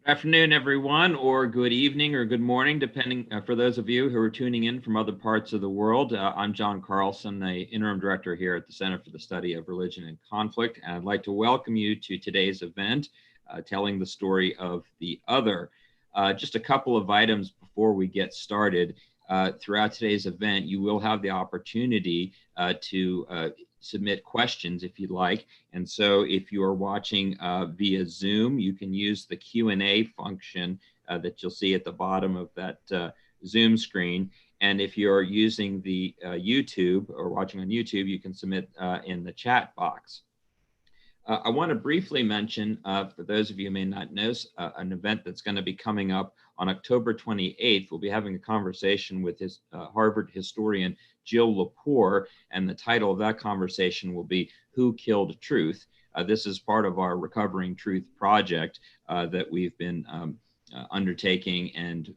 Afternoon, everyone, or good evening or good morning, depending for those of you who are tuning in from other parts of the world. I'm John Carlson, the interim director here at the Center for the Study of Religion and Conflict, and I'd like to welcome you to today's event, telling the story of the other. Just a couple of items before we get started. Throughout today's event, you will have the opportunity to submit questions if you'd like. And so if you are watching via Zoom, you can use the Q&A function that you'll see at the bottom of that Zoom screen. And if you're using the YouTube or watching on YouTube, you can submit in the chat box. I want to briefly mention, for those of you who may not know, an event that's going to be coming up on October 28th. We'll be having a conversation with Harvard historian Jill Lepore, and the title of that conversation will be Who Killed Truth? This is part of our Recovering Truth project that we've been undertaking and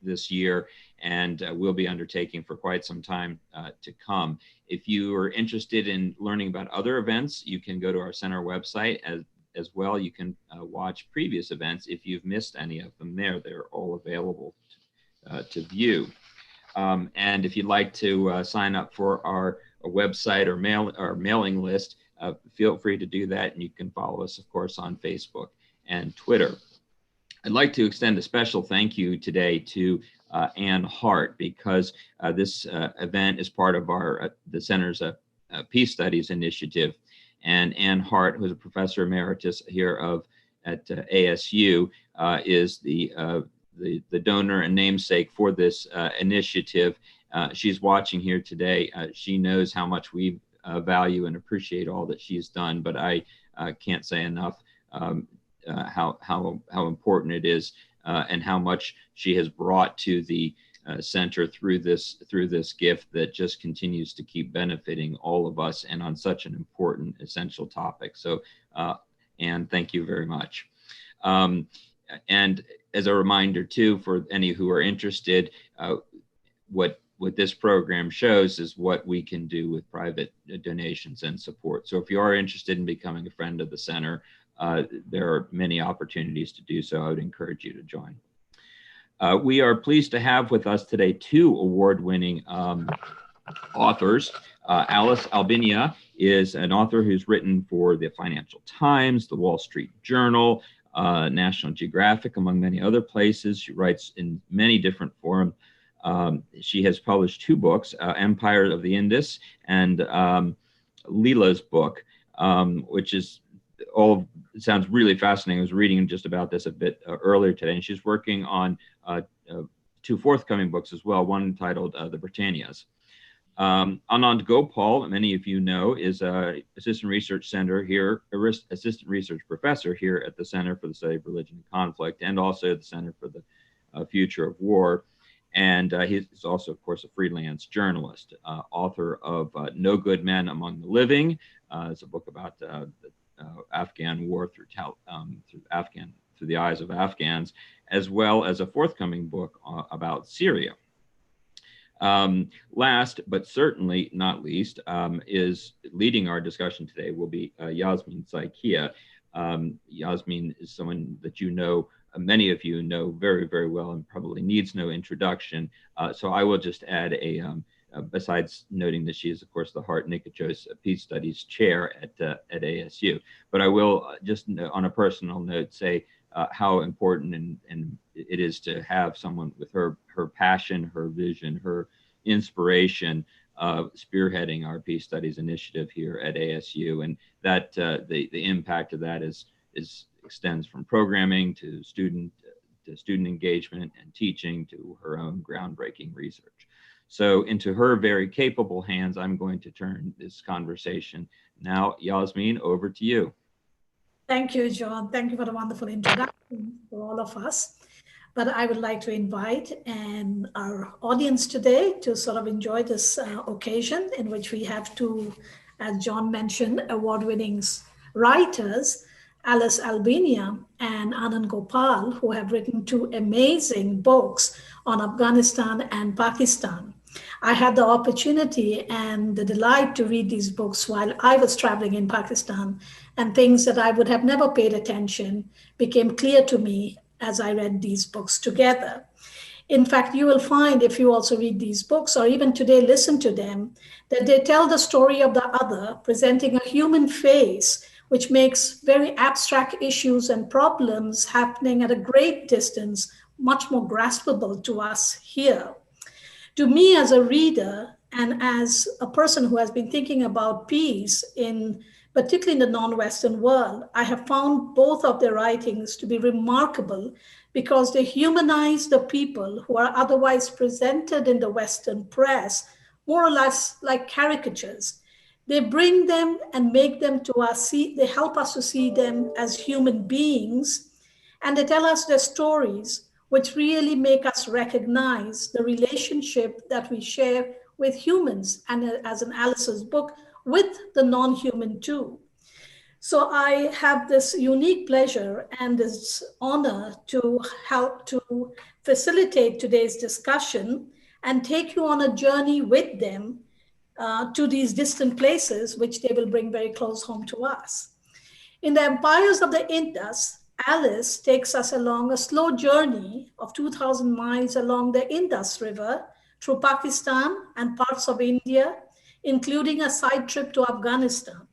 this year, and we'll be undertaking for quite some time to come. If you are interested in learning about other events, you can go to our center website as well. You can watch previous events if you've missed any of them there. They're all available to view. And if you'd like to sign up for our website or mailing list, feel free to do that. And you can follow us, of course, on Facebook and Twitter. I'd like to extend a special thank you today to Ann Hardt, because this event is part of the Center's Peace Studies Initiative. And Ann Hardt, who's a professor emeritus here at ASU, is the donor and namesake for this initiative. She's watching here today. She knows how much we value and appreciate all that she's done, but I can't say enough how important it is and how much she has brought to the center through this gift that just continues to keep benefiting all of us, and on such an important, essential topic. So, Anne, thank you very much. And as a reminder too, for any who are interested, what this program shows is what we can do with private donations and support. So if you are interested in becoming a friend of the center, there are many opportunities to do so. I would encourage you to join. We are pleased to have with us today two award-winning authors. Alice Albinia is an author who's written for the Financial Times, the Wall Street Journal, National Geographic, among many other places. She writes in many different forums. She has published two books, Empire of the Indus and Leela's book, which is it sounds really fascinating. I was reading just about this a bit earlier today, and she's working on two forthcoming books as well, one entitled The Britannias. Anand Gopal, many of you know, is an assistant research professor here at the Center for the Study of Religion and Conflict, and also the Center for the Future of War. And he's also, of course, a freelance journalist, author of No Good Men Among the Living. It's a book about the Afghan war through the eyes of Afghans, as well as a forthcoming book about Syria. Last, but certainly not least, is leading our discussion today will be Yasmin Saikia. Yasmin is someone that you know, many of you know very, very well, and probably needs no introduction. So I will just add besides noting that she is, of course, the Hardt-Nickachos Peace Studies Chair at ASU. But I will just on a personal note say how important and it is to have someone with her passion, her vision, her inspiration spearheading our Peace Studies Initiative here at ASU, and that the impact of that extends from programming to student engagement and teaching to her own groundbreaking research. So into her very capable hands, I'm going to turn this conversation now. Yasmin, over to you. Thank you, John. Thank you for the wonderful introduction for all of us. But I would like to invite our audience today to sort of enjoy this occasion in which we have two, as John mentioned, award-winning writers, Alice Albinia and Anand Gopal, who have written two amazing books on Afghanistan and Pakistan. I had the opportunity and the delight to read these books while I was traveling in Pakistan, and things that I would have never paid attention became clear to me as I read these books together. In fact, you will find if you also read these books or even today listen to them, that they tell the story of the other, presenting a human face, which makes very abstract issues and problems happening at a great distance much more graspable to us here. To me, as a reader and as a person who has been thinking about peace in particularly in the non-Western world, I have found both of their writings to be remarkable because they humanize the people who are otherwise presented in the Western press more or less like caricatures. They bring them and make them to us, they help us to see them as human beings, and they tell us their stories, which really make us recognize the relationship that we share with humans, and as in Alice's book, with the non-human too. So I have this unique pleasure and this honor to help to facilitate today's discussion and take you on a journey with them to these distant places, which they will bring very close home to us. In the empires of the Indus, Alice takes us along a slow journey of 2,000 miles along the Indus River through Pakistan and parts of India, including a side trip to Afghanistan.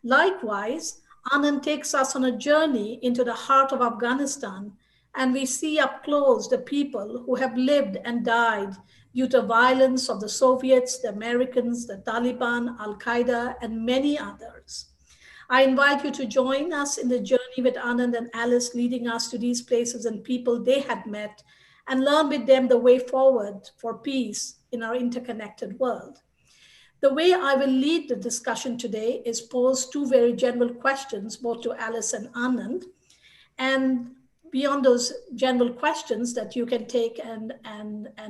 Likewise, Anand takes us on a journey into the heart of Afghanistan, and we see up close the people who have lived and died due to violence of the Soviets, the Americans, the Taliban, Al-Qaeda, and many others. I invite you to join us in the journey with Anand and Alice, leading us to these places and people they had met, and learn with them the way forward for peace in our interconnected world. The way I will lead the discussion today is pose two very general questions, both to Alice and Anand. And beyond those general questions that you can take and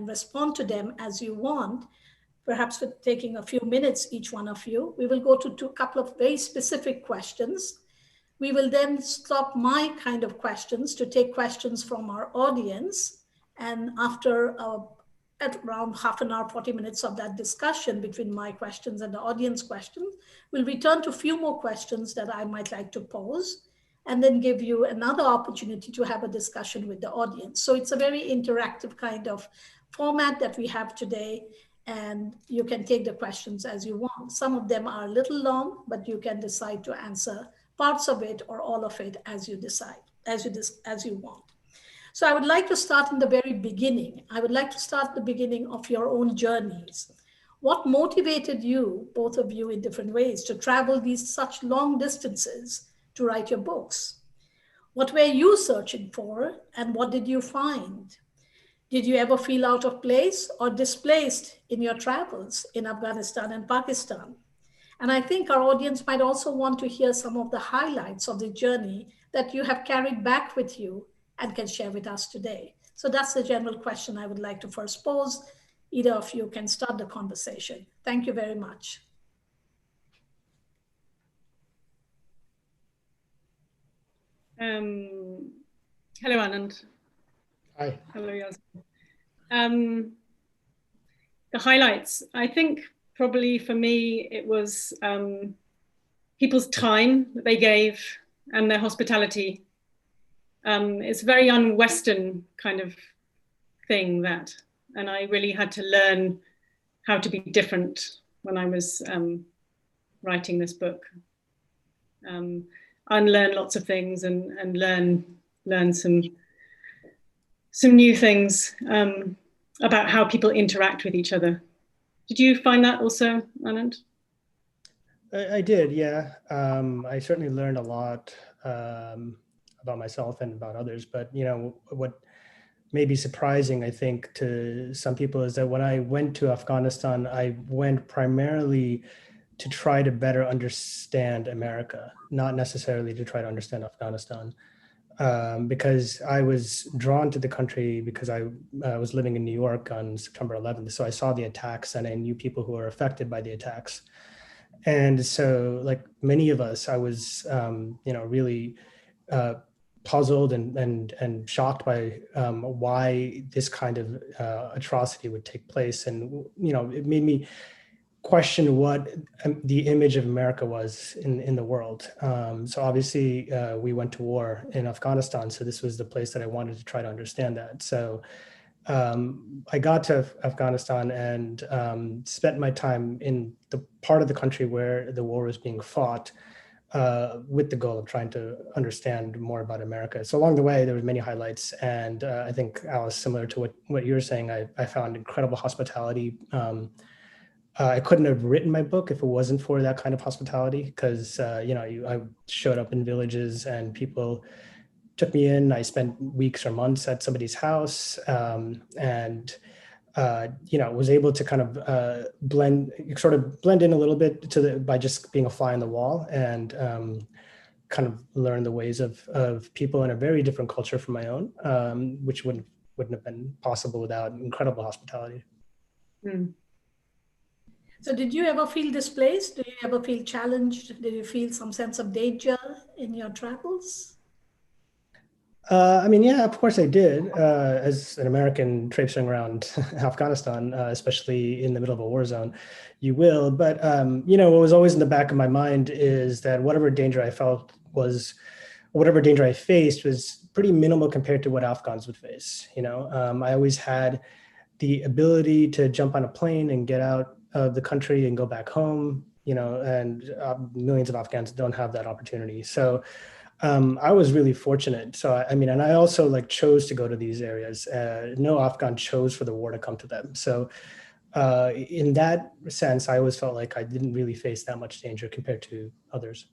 respond to them as you want, perhaps for taking a few minutes, each one of you, we will go to a couple of very specific questions. We will then stop my kind of questions to take questions from our audience. And after at around half an hour, 40 minutes of that discussion between my questions and the audience questions, we'll return to a few more questions that I might like to pose, and then give you another opportunity to have a discussion with the audience. So it's a very interactive kind of format that we have today, and you can take the questions as you want. Some of them are a little long, but you can decide to answer parts of it or all of it as you decide, as you want. So I would like to start in the very beginning. I would like to start the beginning of your own journeys. What motivated you, both of you in different ways, to travel these such long distances to write your books? What were you searching for, and what did you find? Did you ever feel out of place or displaced in your travels in Afghanistan and Pakistan? And I think our audience might also want to hear some of the highlights of the journey that you have carried back with you and can share with us today. So that's the general question I would like to first pose. Either of you can start the conversation. Thank you very much. Hello, Anand. Hi. Hello, Yasmin. The highlights, I think probably for me, it was people's time that they gave and their hospitality. It's a very un-Western kind of thing that, and I really had to learn how to be different when I was writing this book. Unlearn lots of things and learn some new things about how people interact with each other. Did you find that also, Anand? I did, yeah. I certainly learned a lot about myself and about others, but you know, what may be surprising, I think, to some people is that when I went to Afghanistan, I went primarily to try to better understand America, not necessarily to try to understand Afghanistan. Because I was drawn to the country because I was living in New York on September 11th. So I saw the attacks and I knew people who were affected by the attacks. And so like many of us, I was, really puzzled and shocked by why this kind of atrocity would take place. And, it made me question what the image of America was in the world. So obviously we went to war in Afghanistan. So this was the place that I wanted to try to understand that. So I got to Afghanistan and spent my time in the part of the country where the war was being fought, with the goal of trying to understand more about America. So along the way, there were many highlights. And I think, Alice, similar to what you were saying, I found incredible hospitality. I couldn't have written my book if it wasn't for that kind of hospitality, because I showed up in villages and people took me in. I spent weeks or months at somebody's house, and was able to kind of blend in a little bit by just being a fly on the wall, and kind of learn the ways of people in a very different culture from my own, which wouldn't have been possible without incredible hospitality. Mm. So did you ever feel displaced? Did you ever feel challenged? Did you feel some sense of danger in your travels? Yeah, of course I did. As an American traipsing around Afghanistan, especially in the middle of a war zone, you will. But, what was always in the back of my mind is that whatever danger I faced was pretty minimal compared to what Afghans would face. I always had the ability to jump on a plane and get out of the country and go back home, and millions of Afghans don't have that opportunity. So I was really fortunate. So, and I also chose to go to these areas. No Afghan chose for the war to come to them. So in that sense, I always felt like I didn't really face that much danger compared to others.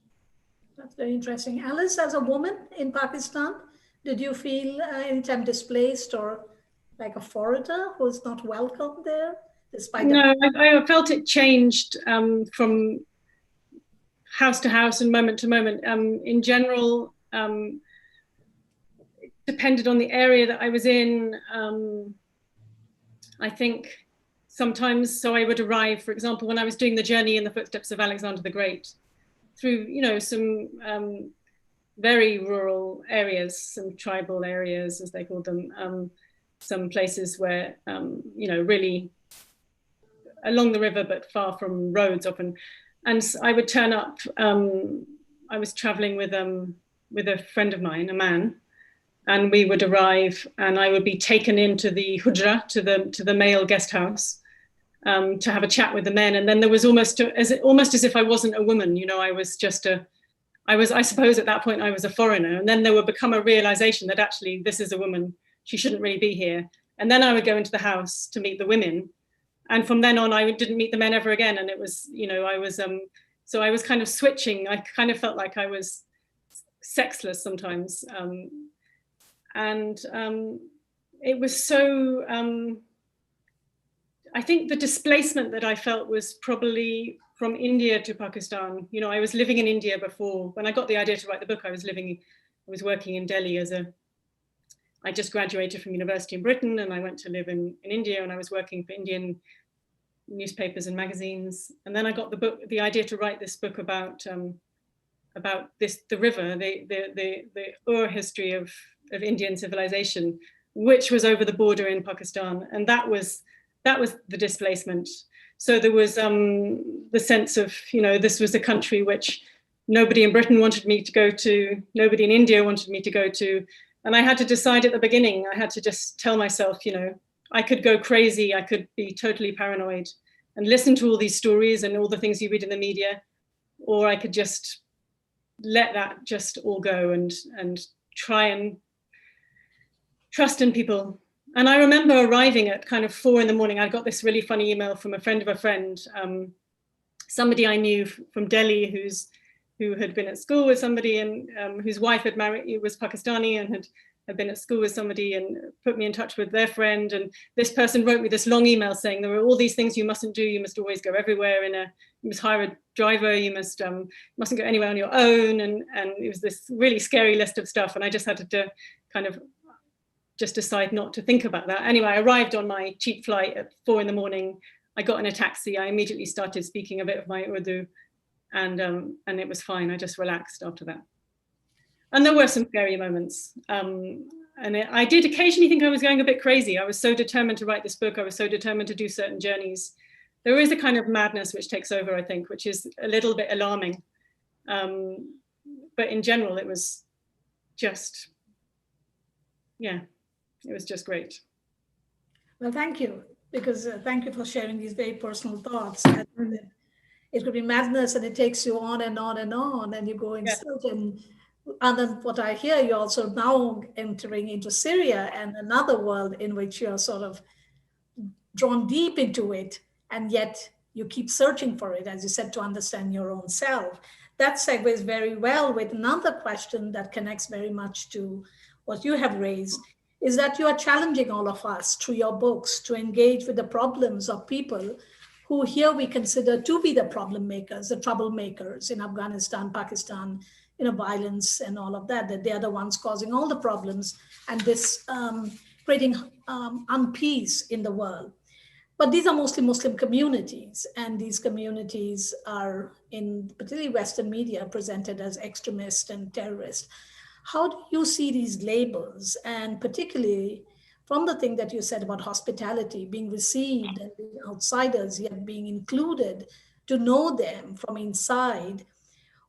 That's very interesting. Alice, as a woman in Pakistan, did you feel anytime displaced or like a foreigner who's not welcome there? No, I felt it changed from house to house and moment to moment. In general, it depended on the area that I was in. I think sometimes, so I would arrive, for example, when I was doing the journey in the footsteps of Alexander the Great, through, some very rural areas, some tribal areas, as they called them, some places where, really along the river, but far from roads often. And I would turn up, I was traveling with a friend of mine, a man, and we would arrive and I would be taken into the hujra, to the male guest house, to have a chat with the men. And then there was almost as if I wasn't a woman, I was just I suppose at that point I was a foreigner. And then there would become a realization that actually this is a woman, she shouldn't really be here. And then I would go into the house to meet the women. And from then on, I didn't meet the men ever again. And it was, so I was kind of switching. I kind of felt like I was sexless sometimes. It was so, I think the displacement that I felt was probably from India to Pakistan. I was living in India before. When I got the idea to write the book, I was working in Delhi I just graduated from university in Britain, and I went to live in India, and I was working for Indian newspapers and magazines. And then I got the idea to write this book about the river, the history of Indian civilization, which was over the border in Pakistan. And that was the displacement. So there was the sense of, this was a country which nobody in Britain wanted me to go to, nobody in India wanted me to go to. And I had to decide at the beginning, I had to just tell myself, I could go crazy, I could be totally paranoid and listen to all these stories and all the things you read in the media, or I could just let that just all go and try and trust in people. And I remember arriving at kind of 4 a.m. I got this really funny email from a friend of a friend, somebody I knew from Delhi who had been at school with somebody and whose wife had married, was Pakistani, and had been at school with somebody and put me in touch with their friend. And this person wrote me this long email saying there are all these things you mustn't do. You must always go everywhere you must hire a driver. You mustn't go anywhere on your own. And it was this really scary list of stuff. And I just had to kind of just decide not to think about that. Anyway, I arrived on my cheap flight at 4 a.m. I got in a taxi. I immediately started speaking a bit of my Urdu. And it was fine. I just relaxed after that. And there were some scary moments. I did occasionally think I was going a bit crazy. I was so determined to write this book. I was so determined to do certain journeys. there is a kind of madness which takes over, I think, which is a little bit alarming. But in general, it was just, yeah, it was just great. Well, thank you, because thank you for sharing these very personal thoughts. And it could be madness, and it takes you on and on and on, and you go in search. And then what I hear, you're also now entering into Syria and another world in which you're sort of drawn deep into it, and yet you keep searching for it, as you said, to understand your own self. That segues very well with another question that connects very much to what you have raised, is that you are challenging all of us through your books to engage with the problems of people who here we consider to be the problem makers, the troublemakers in Afghanistan, Pakistan, violence and all of that, that they are the ones causing all the problems and this creating unpeace in the world. But these are mostly Muslim communities, and these communities are, in particularly Western media, presented as extremist and terrorist. How do you see these labels, and particularly from the thing that you said about hospitality, being received and being outsiders, yet being included, to know them from inside?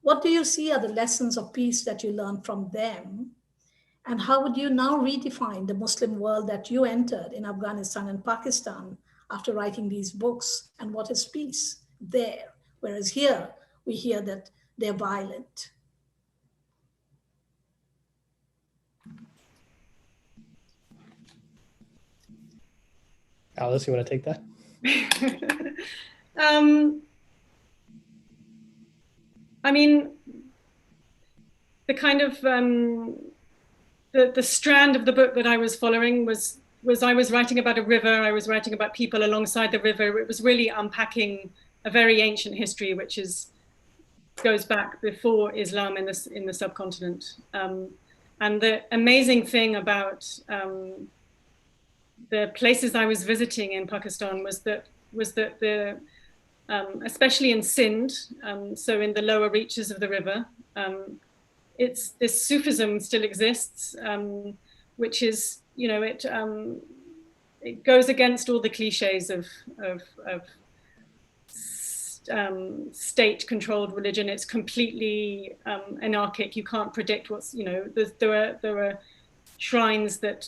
What do you see are the lessons of peace that you learned from them? And how would you now redefine the Muslim world that you entered in Afghanistan and Pakistan after writing these books? And what is peace there? Whereas here, we hear that they're violent. Alice, you want to take that? I mean, the kind of the strand of the book that I was following was I was writing about a river. I was writing about people alongside the river. It was really unpacking a very ancient history, which goes back before Islam in the subcontinent. And the amazing thing about the places I was visiting in Pakistan was that the especially in Sindh, so in the lower reaches of the river, this Sufism still exists, which is, it goes against all the cliches of state-controlled religion. It's completely anarchic. You can't predict what's, there are shrines that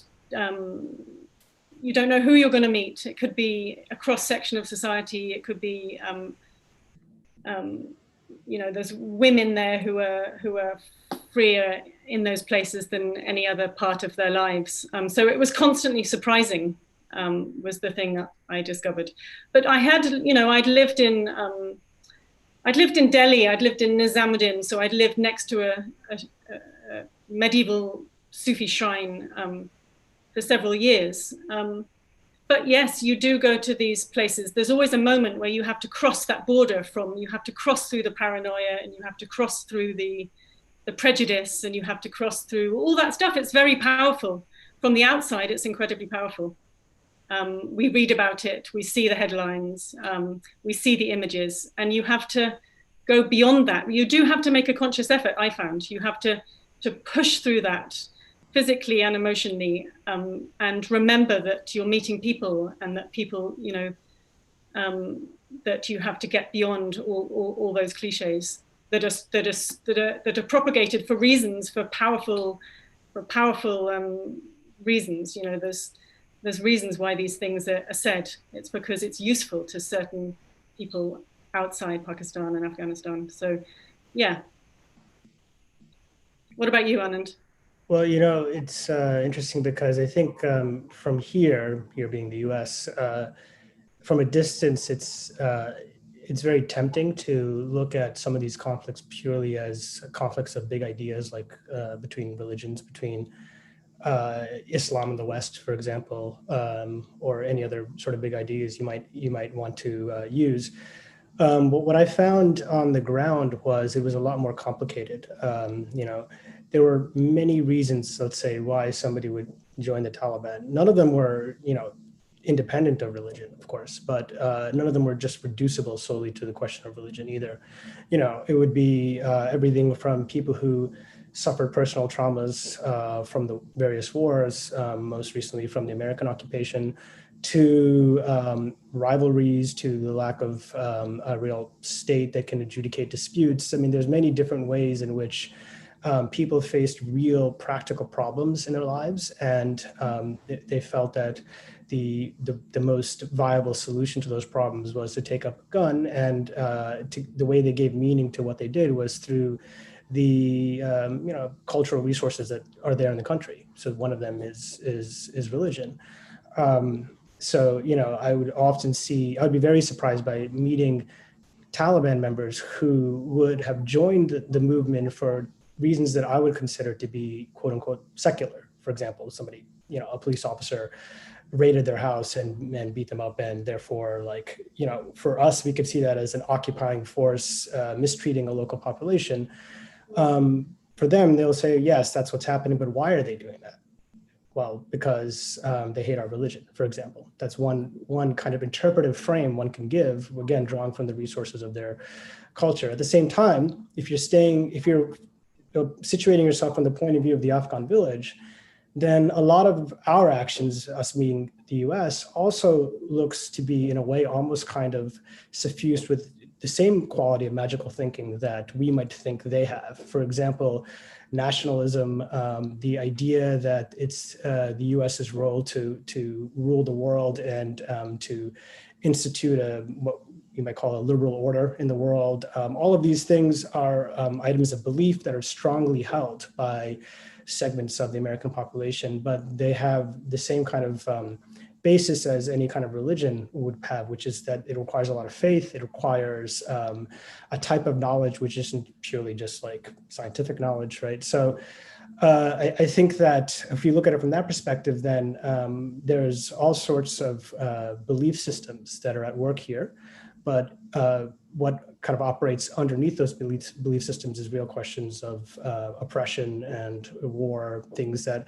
you don't know who you're going to meet. It could be a cross-section of society. It could be, there's women there who are freer in those places than any other part of their lives. So it was constantly surprising, was the thing that I discovered. But I had, I'd lived in Delhi, I'd lived in Nizamuddin, so I'd lived next to a medieval Sufi shrine for several years. But yes, you do go to these places. There's always a moment where you have to cross that border you have to cross through the paranoia, and you have to cross through the prejudice, and you have to cross through all that stuff. It's very powerful. From the outside, it's incredibly powerful. We read about it, we see the headlines, we see the images, and you have to go beyond that. You do have to make a conscious effort, I found. You have to push through that physically and emotionally, and remember that you're meeting people, and that people, that you have to get beyond all those cliches that are propagated for reasons, for powerful reasons. There's reasons why these things are said. It's because it's useful to certain people outside Pakistan and Afghanistan. So, yeah. What about you, Anand? Well, it's interesting because I think from here being the US, from a distance, it's very tempting to look at some of these conflicts purely as conflicts of big ideas, like between religions, between Islam in the West, for example, or any other sort of big ideas you might want to use. But what I found on the ground was it was a lot more complicated. There were many reasons, let's say, why somebody would join the Taliban. None of them were, independent of religion, of course, but none of them were just reducible solely to the question of religion either. It would be everything from people who suffered personal traumas from the various wars, most recently from the American occupation, to rivalries, to the lack of a real state that can adjudicate disputes. I mean, there's many different ways in which people faced real practical problems in their lives, and they felt that the most viable solution to those problems was to take up a gun, and the way they gave meaning to what they did was through the cultural resources that are there in the country. So one of them is religion. So I would often I'd be very surprised by meeting Taliban members who would have joined the movement for reasons that I would consider to be quote unquote secular. For example, somebody, a police officer raided their house and beat them up, and therefore, for us, we could see that as an occupying force mistreating a local population. For them, they'll say, yes, that's what's happening, but why are they doing that? Well, because they hate our religion, for example. That's one kind of interpretive frame one can give, again, drawing from the resources of their culture. At the same time, if you're situating yourself from the point of view of the Afghan village, then a lot of our actions, us being the US, also looks to be, in a way, almost kind of suffused with the same quality of magical thinking that we might think they have. For example, nationalism, the idea that it's the US's role to rule the world and to institute what you might call a liberal order in the world. All of these things are items of belief that are strongly held by segments of the American population, but they have the same kind of basis as any kind of religion would have, which is that it requires a lot of faith. It requires a type of knowledge which isn't purely just like scientific knowledge, right? So I think that if you look at it from that perspective, then there's all sorts of belief systems that are at work here. But what kind of operates underneath those belief systems is real questions of oppression and war, things that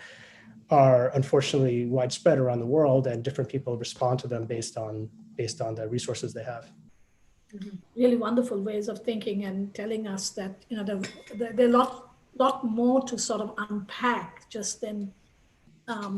are unfortunately widespread around the world, and different people respond to them based on the resources they have. Really wonderful ways of thinking and telling us that there are a lot more to sort of unpack just than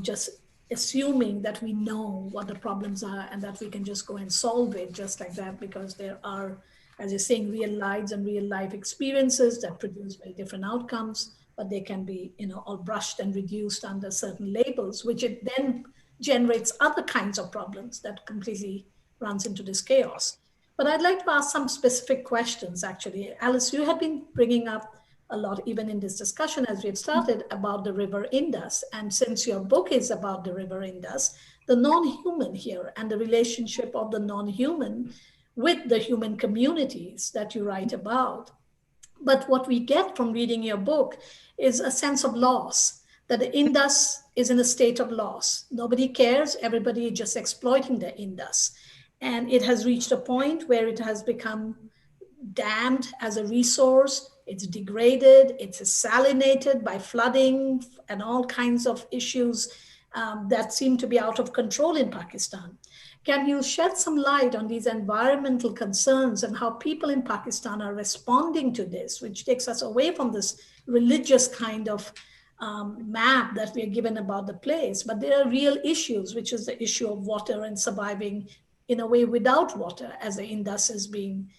just assuming that we know what the problems are and that we can just go and solve it just like that, because there are, as you're saying, real lives and real life experiences that produce very different outcomes, but they can be, all brushed and reduced under certain labels, which it then generates other kinds of problems that completely runs into this chaos. But I'd like to ask some specific questions, actually. Alice, you have been bringing up a lot, even in this discussion as we've started, about the river Indus. And since your book is about the river Indus, the non-human here and the relationship of the non-human with the human communities that you write about. But what we get from reading your book is a sense of loss, that the Indus is in a state of loss. Nobody cares, everybody is just exploiting the Indus. And it has reached a point where it has become dammed as a resource, it's degraded, it's salinated by flooding and all kinds of issues that seem to be out of control in Pakistan. Can you shed some light on these environmental concerns and how people in Pakistan are responding to this, which takes us away from this religious kind of map that we are given about the place? But there are real issues, which is the issue of water and surviving in a way without water as the Indus is being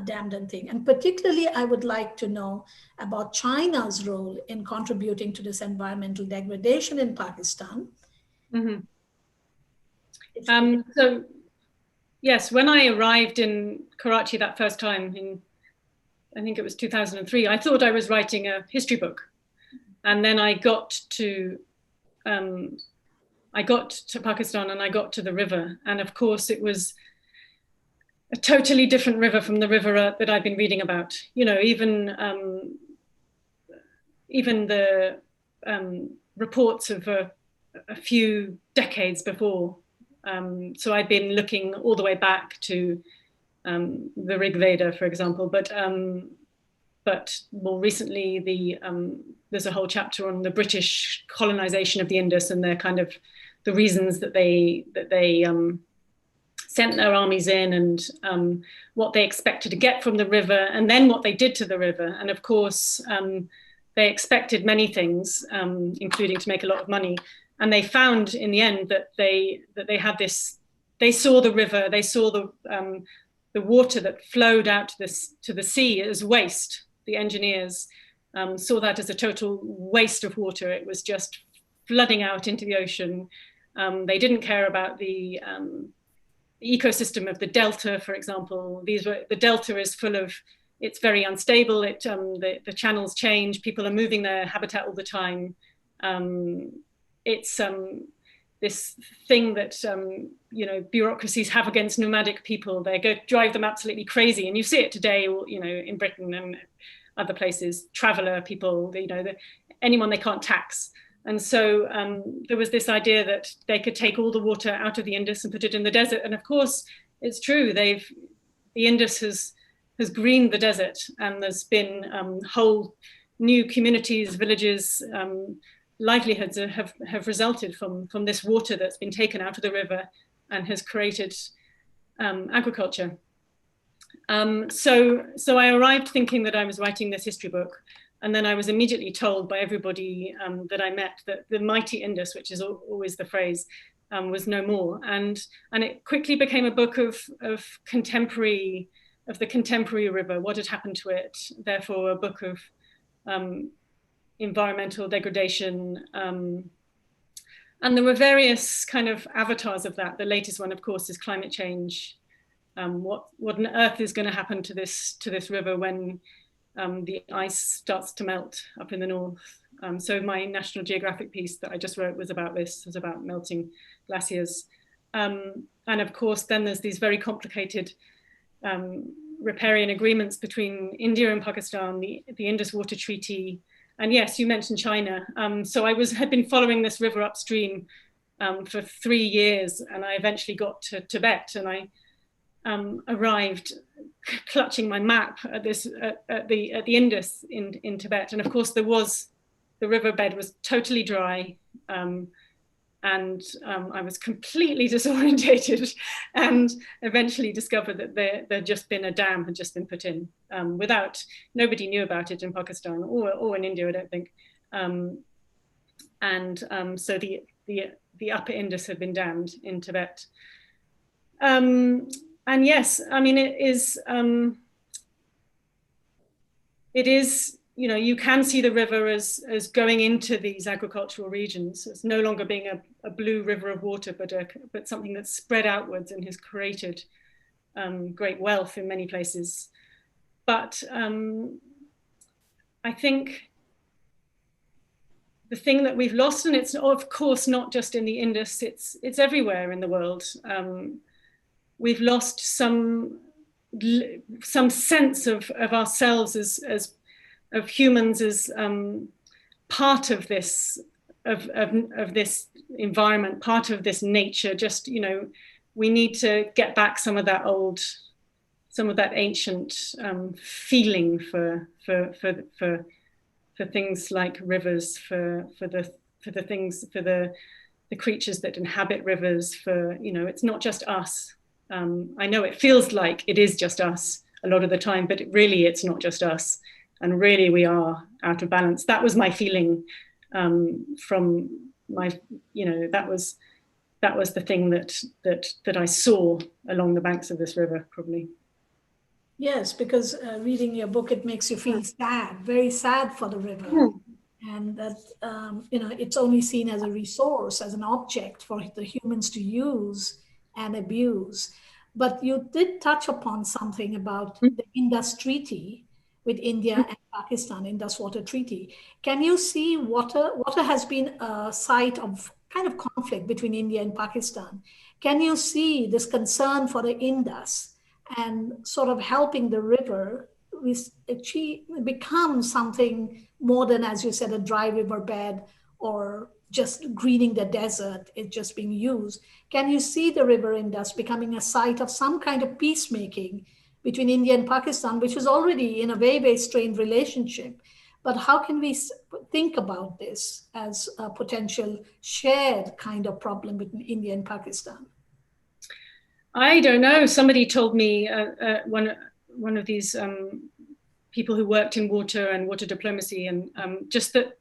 dammed and thing. And particularly, I would like to know about China's role in contributing to this environmental degradation in Pakistan. Mm-hmm. So, yes, when I arrived in Karachi that first time I think it was 2003, I thought I was writing a history book. And then I got to Pakistan and I got to the river. And of course, it was a totally different river from the river that I've been reading about. Even the reports of a few decades before. So I've been looking all the way back to the Rig Veda, for example, but more recently, there's a whole chapter on the British colonization of the Indus and their kind of the reasons that they sent their armies in and what they expected to get from the river, and then what they did to the river. And of course, they expected many things, including to make a lot of money. And they found in the end that they had this they saw the river, they saw the water that flowed out to the sea as waste. The engineers saw that as a total waste of water. It was just flooding out into the ocean. They didn't care about the ecosystem of the delta, for example. The delta is full of, it's very unstable. The channels change. People are moving their habitat all the time. It's this thing that bureaucracies have against nomadic people. They drive them absolutely crazy, and you see it today, in Britain and other places. Traveller people, anyone they can't tax. And so there was this idea that they could take all the water out of the Indus and put it in the desert. And of course, it's true. The Indus has greened the desert, and there's been whole new communities, villages, livelihoods have resulted from this water that's been taken out of the river and has created agriculture. So I arrived thinking that I was writing this history book. And then I was immediately told by everybody that I met that the mighty Indus, which is always the phrase, was no more. And it quickly became a book of the contemporary river, what had happened to it, therefore a book of environmental degradation. And there were various kind of avatars of that. The latest one, of course, is climate change. What on earth is going to happen to this river when the ice starts to melt up in the north? So my National Geographic piece that I just wrote was about this, was about melting glaciers. And of course, then there's these very complicated riparian agreements between India and Pakistan, the Indus Water Treaty. And yes, you mentioned China. So I had been following this river upstream for 3 years, and I eventually got to Tibet, and I arrived clutching my map at the Indus in Tibet. And of course the riverbed was totally dry, and I was completely disorientated, and eventually discovered that there'd just been a dam had just been put in nobody knew about it in Pakistan or in India, I don't think. So the upper Indus had been dammed in Tibet. And yes, I mean, it is, you can see the river as going into these agricultural regions. It's no longer being a blue river of water, but something that's spread outwards and has created great wealth in many places. But I think the thing that we've lost, and it's of course not just in the Indus, it's everywhere in the world. We've lost some sense of ourselves as of humans as part of this of this environment, part of this nature. Just we need to get back some of that ancient feeling for things like rivers, for the creatures that inhabit rivers. It's not just us. I know it feels like it is just us a lot of the time, but really it's not just us, and really we are out of balance. That was my feeling from my, that was the thing that I saw along the banks of this river, probably. Yes, because reading your book, it makes you feel sad, very sad for the river. And that, it's only seen as a resource, as an object for the humans to use and abuse. But you did touch upon something about the Indus Treaty with India and Pakistan, Indus Water Treaty. Can you see water has been a site of kind of conflict between India and Pakistan. Can you see this concern for the Indus and sort of helping the river become something more than, as you said, a dry riverbed or just greening the desert, it's just being used? Can you see the river Indus becoming a site of some kind of peacemaking between India and Pakistan, which is already in a very, very strained relationship? But how can we think about this as a potential shared kind of problem between India and Pakistan? I don't know. Somebody told me, one of these people who worked in water and water diplomacy, and just that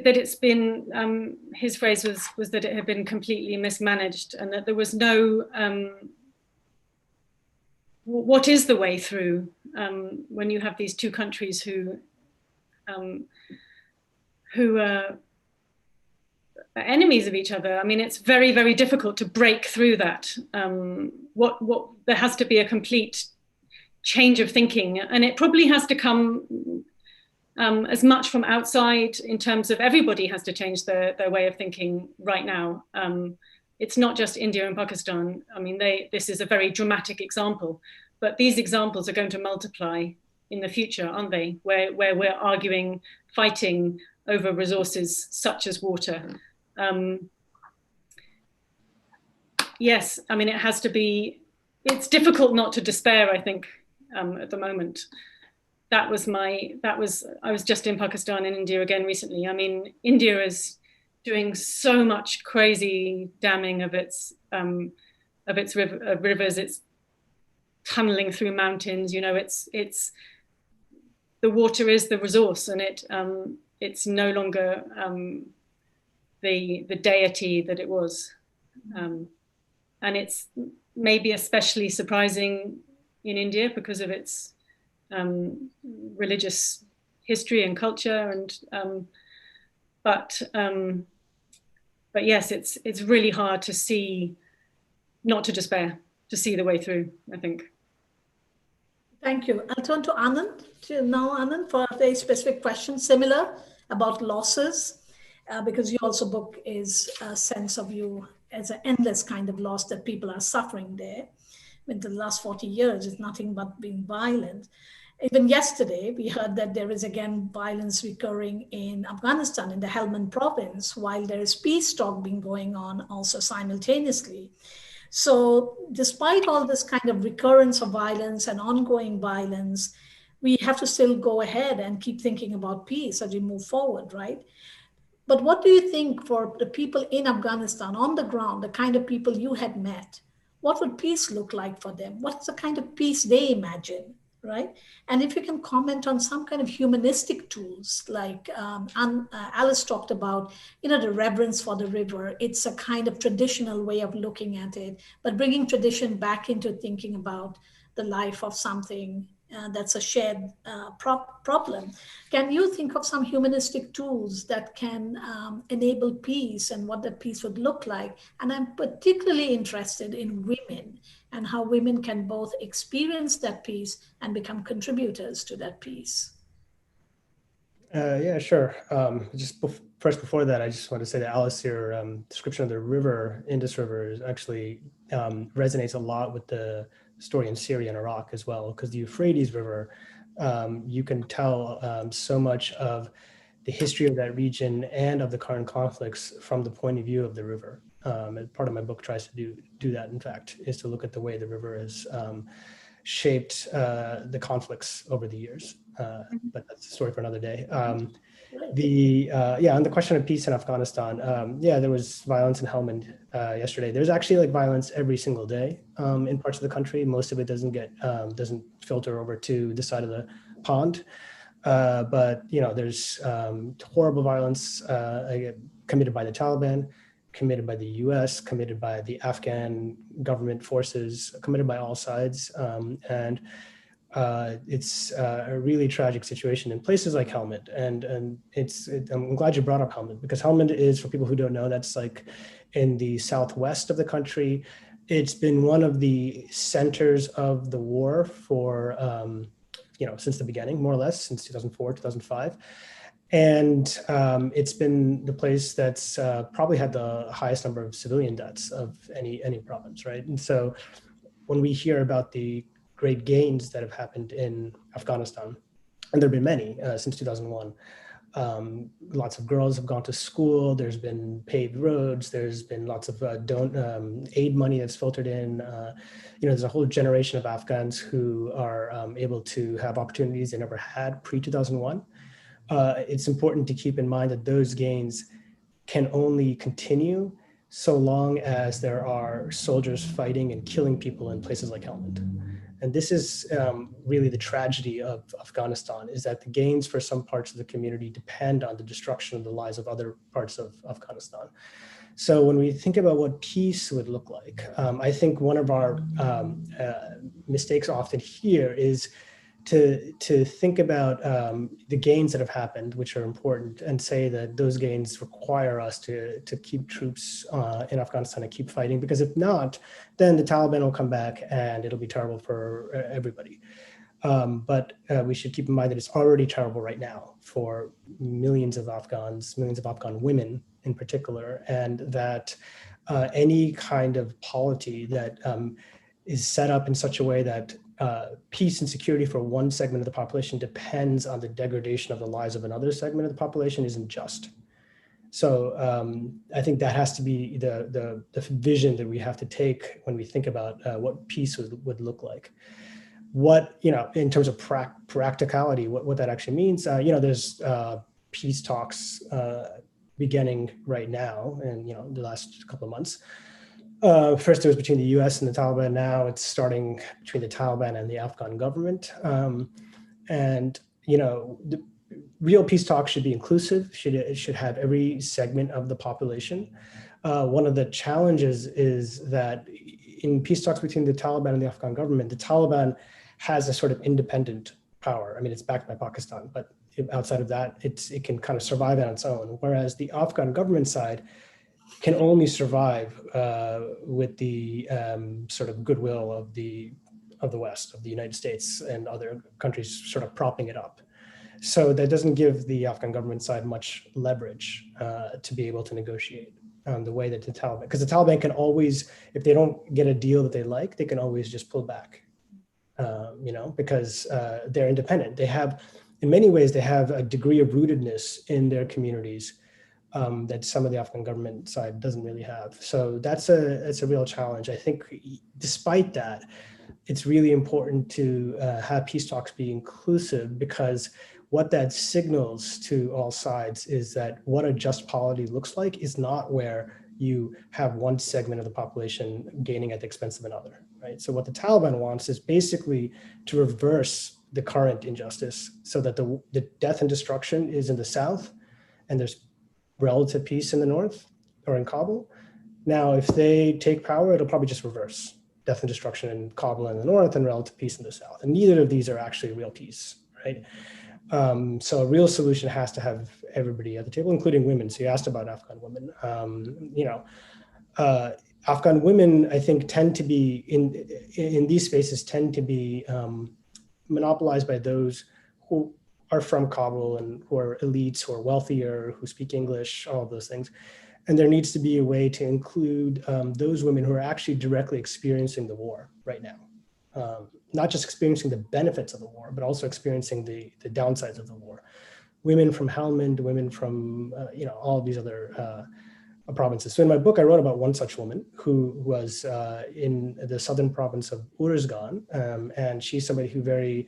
that it's been, his phrase was that it had been completely mismanaged, and that there was no, what is the way through when you have these two countries who are enemies of each other. I mean, it's very, very difficult to break through that. There has to be a complete change of thinking, and it probably has to come as much from outside, in terms of everybody has to change their way of thinking right now. It's not just India and Pakistan. I mean, this is a very dramatic example, but these examples are going to multiply in the future, aren't they? Where we're arguing, fighting over resources such as water. Yes, I mean, it has to be, it's difficult not to despair, I think, at the moment. I was just in Pakistan and India again recently. I mean, India is doing so much crazy damming of its rivers. It's tunneling through mountains. You know, it's the water is the resource, and it's no longer the deity that it was, and it's maybe especially surprising in India because of its religious history and culture, and but yes, it's really hard to see, not to despair, to see the way through, I think. Thank you. I'll turn to Anand Anand, for a very specific question, similar about losses, because your also book is a sense of you as an endless kind of loss that people are suffering there. In the last 40 years, it's nothing but being violent. Even yesterday, we heard that there is again violence recurring in Afghanistan, in the Helmand province, while there is peace talk being going on also simultaneously. So despite all this kind of recurrence of violence and ongoing violence, we have to still go ahead and keep thinking about peace as we move forward, right? But what do you think for the people in Afghanistan on the ground, the kind of people you had met? What would peace look like for them? What's the kind of peace they imagine, right? And if you can comment on some kind of humanistic tools, like Alice talked about, the reverence for the river. It's a kind of traditional way of looking at it, but bringing tradition back into thinking about the life of something that's a shared problem. Can you think of some humanistic tools that can enable peace and what that peace would look like? And I'm particularly interested in women and how women can both experience that peace and become contributors to that peace. Yeah, sure. First, before that, I just want to say that Alice, your description of the river, Indus River, is actually resonates a lot with the story in Syria and Iraq as well, because the Euphrates River, you can tell so much of the history of that region and of the current conflicts from the point of view of the river. And part of my book tries to do that, in fact, is to look at the way the river has shaped the conflicts over the years. But that's a story for another day. On the question of peace in Afghanistan, there was violence in Helmand yesterday. There's actually violence every single day in parts of the country. Most of it doesn't filter over to this side of the pond. But there's horrible violence committed by the Taliban, committed by the US, committed by the Afghan government forces, committed by all sides. And it's a really tragic situation in places like Helmand. And I'm glad you brought up Helmand, because Helmand is, for people who don't know, that's in the southwest of the country. It's been one of the centers of the war for, since the beginning, more or less, since 2004, 2005. And it's been the place that's probably had the highest number of civilian deaths of any province, right? And so when we hear about the great gains that have happened in Afghanistan, and there have been many since 2001, lots of girls have gone to school, there's been paved roads, there's been lots of aid money that's filtered in. There's a whole generation of Afghans who are able to have opportunities they never had pre-2001. It's important to keep in mind that those gains can only continue so long as there are soldiers fighting and killing people in places like Helmand. And this is really the tragedy of Afghanistan, is that the gains for some parts of the community depend on the destruction of the lives of other parts of Afghanistan. So when we think about what peace would look like, I think one of our mistakes often here is to think about the gains that have happened, which are important, and say that those gains require us to keep troops in Afghanistan and keep fighting, because if not, then the Taliban will come back and it'll be terrible for everybody. But we should keep in mind that it's already terrible right now for millions of Afghans, millions of Afghan women in particular, and that any kind of polity that is set up in such a way that peace and security for one segment of the population depends on the degradation of the lives of another segment of the population isn't just. So I think that has to be the vision that we have to take when we think about what peace would look like. What, in terms of practicality, what that actually means, there's peace talks beginning right now and, the last couple of months. First it was between the US and the Taliban. Now it's starting between the Taliban and the Afghan government. And the real peace talks should be inclusive, it should have every segment of the population. One of the challenges is that in peace talks between the Taliban and the Afghan government, the Taliban has a sort of independent power. I mean, it's backed by Pakistan, but outside of that, it can kind of survive on its own. Whereas the Afghan government side can only survive with the sort of goodwill of the West, of the United States and other countries sort of propping it up. So that doesn't give the Afghan government side much leverage to be able to negotiate the way that the Taliban, because the Taliban can always, if they don't get a deal that they like, they can always just pull back, because they're independent. They have, in many ways, they have a degree of rootedness in their communities that some of the Afghan government side doesn't really have. So it's a real challenge. I think despite that, it's really important to have peace talks be inclusive, because what that signals to all sides is that what a just polity looks like is not where you have one segment of the population gaining at the expense of another, right? So what the Taliban wants is basically to reverse the current injustice so that the death and destruction is in the south and there's relative peace in the north or in Kabul. Now, if they take power, it'll probably just reverse death and destruction in Kabul in the north and relative peace in the south. And neither of these are actually real peace, right? So a real solution has to have everybody at the table, including women. So you asked about Afghan women. Afghan women, I think, tend to be in these spaces tend to be monopolized by those who are from Kabul and who are elites, who are wealthier, who speak English, all of those things. And there needs to be a way to include those women who are actually directly experiencing the war right now. Not just experiencing the benefits of the war, but also experiencing the downsides of the war. Women from Helmand, women from all of these other provinces. So in my book, I wrote about one such woman who was in the southern province of Uruzgan, and she's somebody who very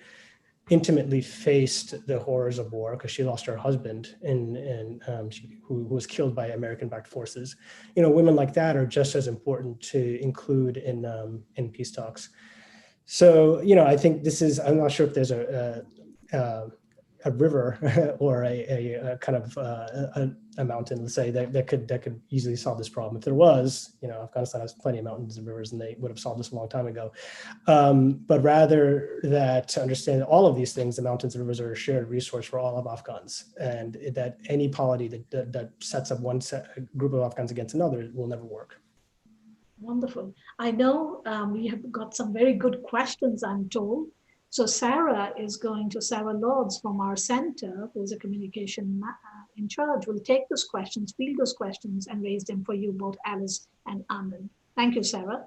intimately faced the horrors of war because she lost her husband who was killed by American-backed forces. Women like that are just as important to include in peace talks. So, I think this is, I'm not sure if there's a river or a kind of a mountain, let's say, that could easily solve this problem. If there was, Afghanistan has plenty of mountains and rivers, and they would have solved this a long time ago. But rather that to understand all of these things, the mountains and rivers are a shared resource for all of Afghans, and that any polity that sets up one group of Afghans against another will never work. Wonderful. I know we have got some very good questions, I'm told. So Sarah Lords from our center, who's a communication in charge, will take those questions, field those questions, and raise them for you, both Alice and Anand. Thank you, Sarah.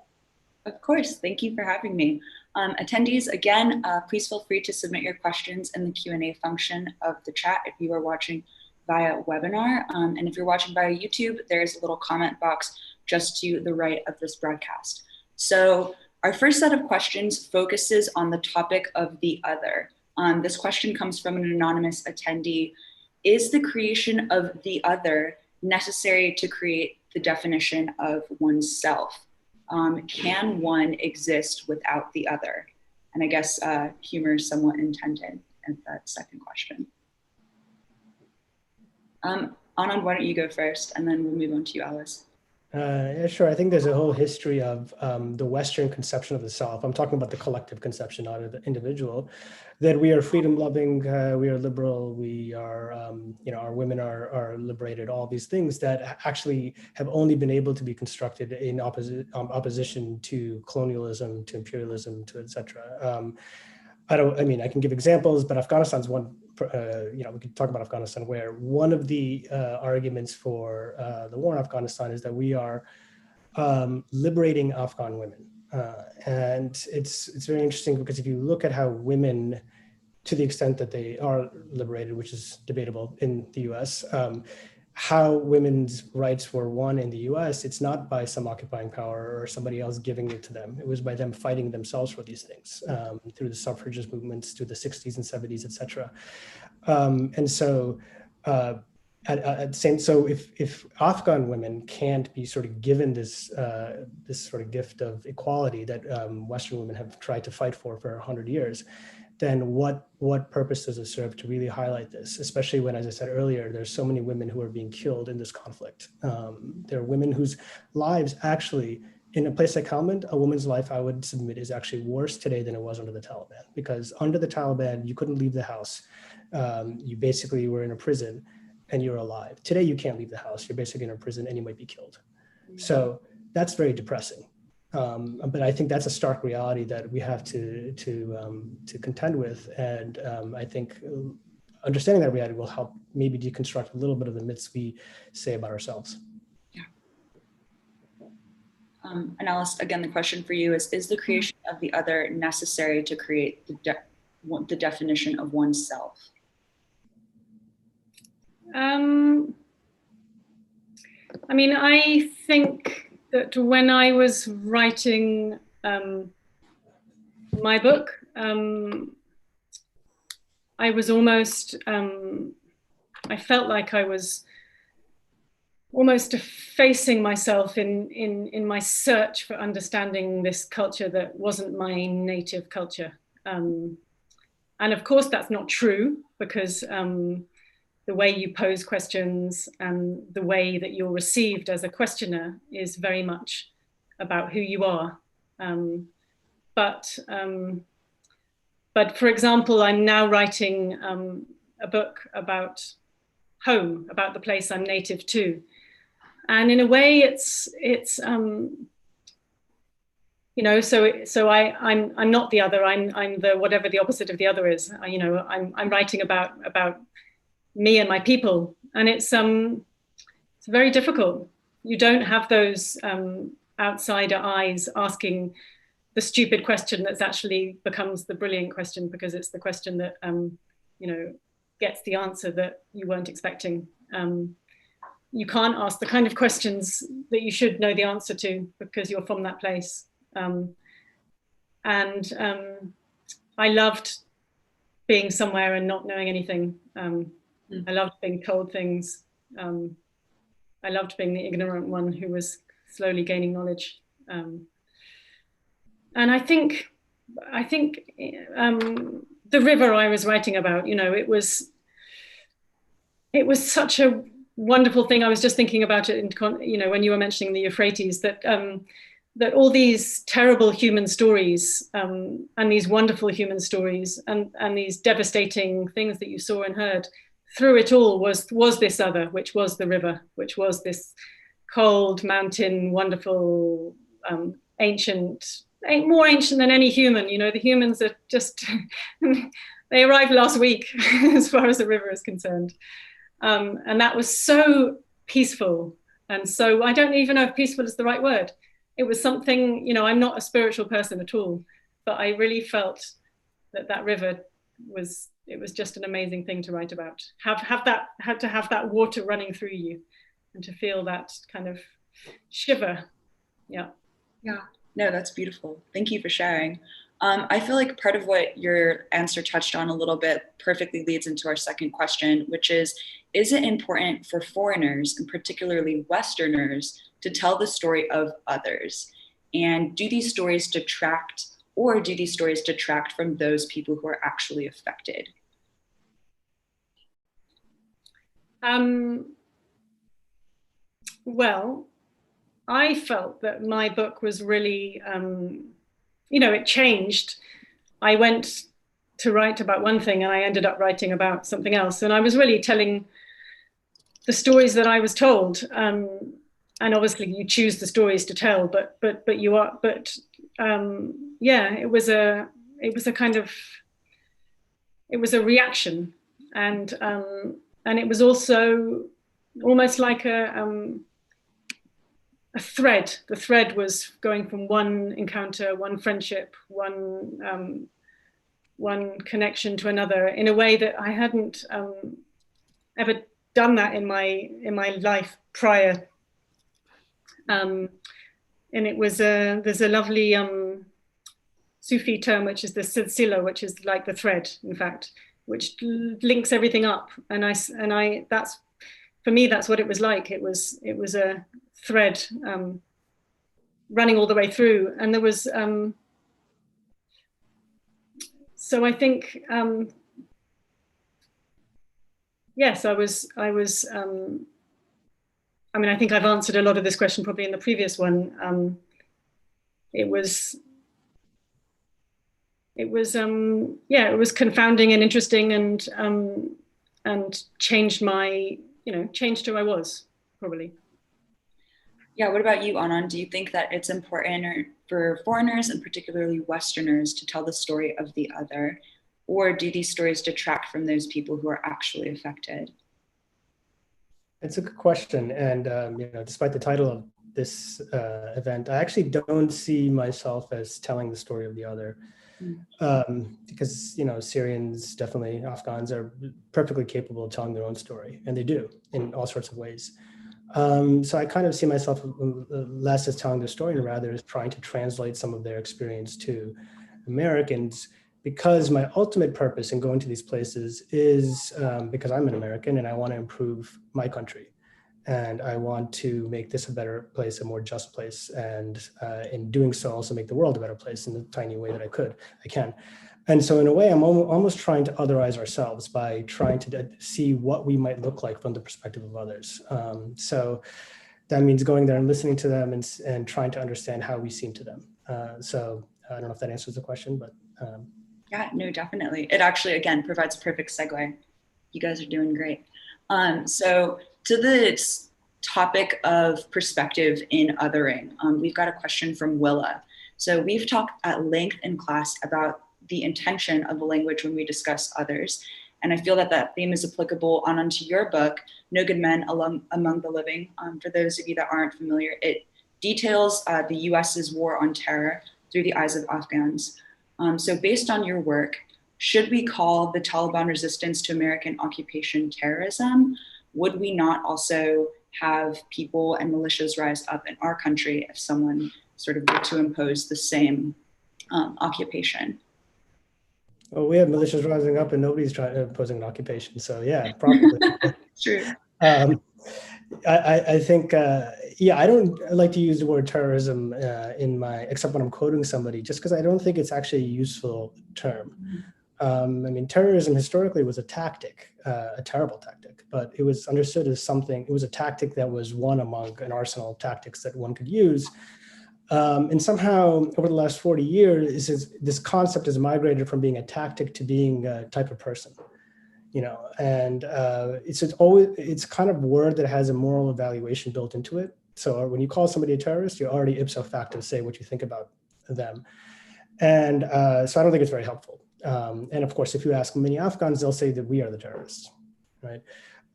Of course, thank you for having me. Attendees, again, please feel free to submit your questions in the Q&A function of the chat if you are watching via webinar. And if you're watching via YouTube, there's a little comment box just to the right of this broadcast. So our first set of questions focuses on the topic of the other. This question comes from an anonymous attendee. Is the creation of the other necessary to create the definition of oneself? Can one exist without the other? And I guess humor is somewhat intended at that second question. Anand, why don't you go first, and then we'll move on to you, Alice. Yeah, sure. I think there's a whole history of the Western conception of the self. I'm talking about the collective conception, not the individual, that we are freedom-loving, we are liberal, we are, our women are liberated, all these things that actually have only been able to be constructed in opposition to colonialism, to imperialism, to et cetera. I can give examples, but Afghanistan's one, we could talk about Afghanistan, where one of the arguments for the war in Afghanistan is that we are liberating Afghan women. And it's very interesting because if you look at how women, to the extent that they are liberated, which is debatable in the US, how women's rights were won in the US, it's not by some occupying power or somebody else giving it to them. It was by them fighting themselves for these things through the suffragist movements, through the 60s and 70s, et cetera. So if Afghan women can't be sort of given this sort of gift of equality that Western women have tried to fight for 100 years, then what purpose does it serve to really highlight this? Especially when, as I said earlier, there's so many women who are being killed in this conflict. There are women whose lives actually, in a place like Helmand, a woman's life, I would submit, is actually worse today than it was under the Taliban. Because under the Taliban, you couldn't leave the house. You basically were in a prison and you're alive. Today, you can't leave the house. You're basically in a prison and you might be killed. So that's very depressing. But I think that's a stark reality that we have to contend with. And I think understanding that reality will help maybe deconstruct a little bit of the myths we say about ourselves. Yeah. And Alice, again, the question for you is the creation of the other necessary to create the definition of oneself? I think that when I was writing my book, I was almost, I felt like I was almost effacing myself in my search for understanding this culture that wasn't my native culture. And of course, that's not true, because the way you pose questions and the way that you're received as a questioner is very much about who you are. But for example, I'm now writing a book about home, about the place I'm native to. And in a way it's so I'm not the other, I'm the whatever the opposite of the other is. I'm writing about me and my people, and it's very difficult. You don't have those outsider eyes asking the stupid question that's actually becomes the brilliant question, because it's the question that gets the answer that you weren't expecting. You can't ask the kind of questions that you should know the answer to because you're from that place. I loved being somewhere and not knowing anything. I loved being told things. I loved being the ignorant one who was slowly gaining knowledge. And I think the river I was writing about, it was such a wonderful thing. I was just thinking about it when you were mentioning the Euphrates, that all these terrible human stories and these wonderful human stories and these devastating things that you saw and heard, through it all was this other, which was the river, which was this cold mountain, wonderful, ancient, more ancient than any human. The humans are just, they arrived last week as far as the river is concerned. And that was so peaceful. And so I don't even know if peaceful is the right word. It was something, I'm not a spiritual person at all, but I really felt that river was just an amazing thing to write about. Have that water running through you and to feel that kind of shiver. Yeah. No, that's beautiful. Thank you for sharing. I feel like part of what your answer touched on a little bit perfectly leads into our second question, which is it important for foreigners, and particularly Westerners, to tell the story of others? And do these stories detract or do these stories detract from those people who are actually affected? Well, I felt that my book was really, it changed. I went to write about one thing and I ended up writing about something else. And I was really telling the stories that I was told. And obviously you choose the stories to tell, but it was a reaction. And it was also almost like a thread. The thread was going from one encounter, one friendship, one connection to another in a way that I hadn't ever done that in my life prior. And it was there's a lovely Sufi term, which is the silsila, which is like the thread, in fact, which links everything up. And I that's, for me, that's what it was like. It was a thread running all the way through. And there was, so I think, yes, I think I've answered a lot of this question probably in the previous one. It was confounding and interesting, and changed changed who I was, probably. Yeah, what about you, Anand? Do you think that it's important for foreigners and particularly Westerners to tell the story of the other, or do these stories detract from those people who are actually affected? It's a good question. And despite the title of this event, I actually don't see myself as telling the story of the other. Because Syrians, definitely Afghans, are perfectly capable of telling their own story, and they do in all sorts of ways. So I kind of see myself less as telling their story and rather as trying to translate some of their experience to Americans, because my ultimate purpose in going to these places is because I'm an American and I want to improve my country. And I want to make this a better place, a more just place. And in doing so, also make the world a better place in the tiny way that I can. And so in a way, I'm almost trying to otherize ourselves by trying to see what we might look like from the perspective of others. So that means going there and listening to them and trying to understand how we seem to them. So I don't know if that answers the question, but. Yeah, no, definitely. It actually, again, provides a perfect segue. You guys are doing great. So to the topic of perspective in othering, we've got a question from Willa. So we've talked at length in class about the intention of the language when we discuss others. And I feel that that theme is applicable onto your book, No Good Men Among the Living. For those of you that aren't familiar, it details the US's war on terror through the eyes of Afghans. So based on your work, should we call the Taliban resistance to American occupation terrorism? Would we not also have people and militias rise up in our country if someone sort of were to impose the same occupation? Well, we have militias rising up and nobody's imposing an occupation. So yeah, probably. True. I think, I don't like to use the word terrorism except when I'm quoting somebody, just because I don't think it's actually a useful term. Terrorism historically was a tactic, a terrible tactic, but it was understood as something, it was a tactic that was one among an arsenal of tactics that one could use. And somehow over the last 40 years, this concept has migrated from being a tactic to being a type of person. And it's kind of a word that has a moral evaluation built into it. So when you call somebody a terrorist, you already ipso facto say what you think about them. And so I don't think it's very helpful. And of course, if you ask many Afghans, they'll say that we are the terrorists, right?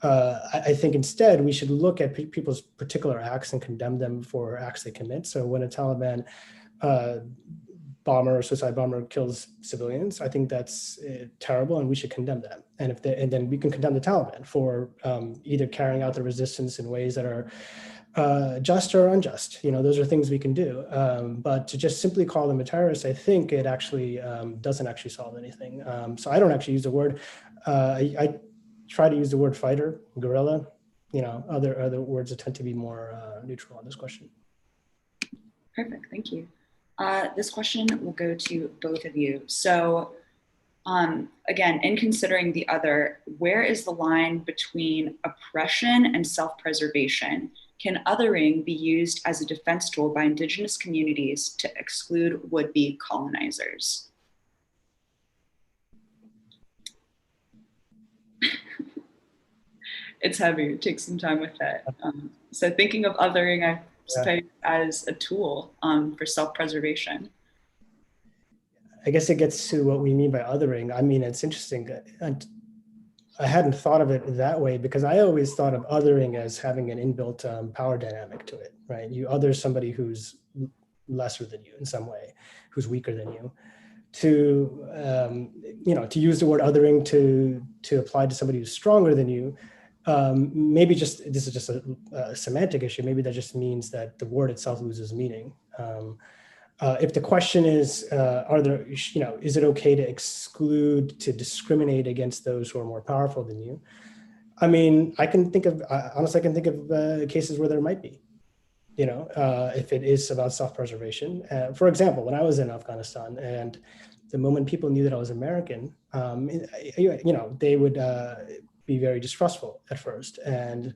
I think instead we should look at people's particular acts and condemn them for acts they commit. So when a Taliban bomber or suicide bomber kills civilians, I think that's terrible, and we should condemn that. And then we can condemn the Taliban for either carrying out the resistance in ways that are just or unjust. Those are things we can do. But to just simply call them a terrorist, I think it actually doesn't actually solve anything. So I don't actually use the word. I try to use the word fighter, guerrilla. Other words that tend to be more neutral on this question. Perfect, thank you. This question will go to both of you. So again, in considering the other, where is the line between oppression and self-preservation? Can othering be used as a defense tool by Indigenous communities to exclude would-be colonizers? It's heavy, take some time with it. So thinking of othering, I suppose, as a tool for self-preservation. I guess it gets to what we mean by othering. I mean, it's interesting. I hadn't thought of it that way because I always thought of othering as having an inbuilt power dynamic to it, right? You other somebody who's lesser than you in some way, who's weaker than you. To to use the word othering to apply to somebody who's stronger than you, maybe this is just a semantic issue. Maybe that just means that the word itself loses meaning. If the question is, is it okay to exclude, to discriminate against those who are more powerful than you? I mean, honestly, I can think of cases where there might be, if it is about self-preservation. For example, when I was in Afghanistan, and the moment people knew that I was American, they would be very distrustful at first. And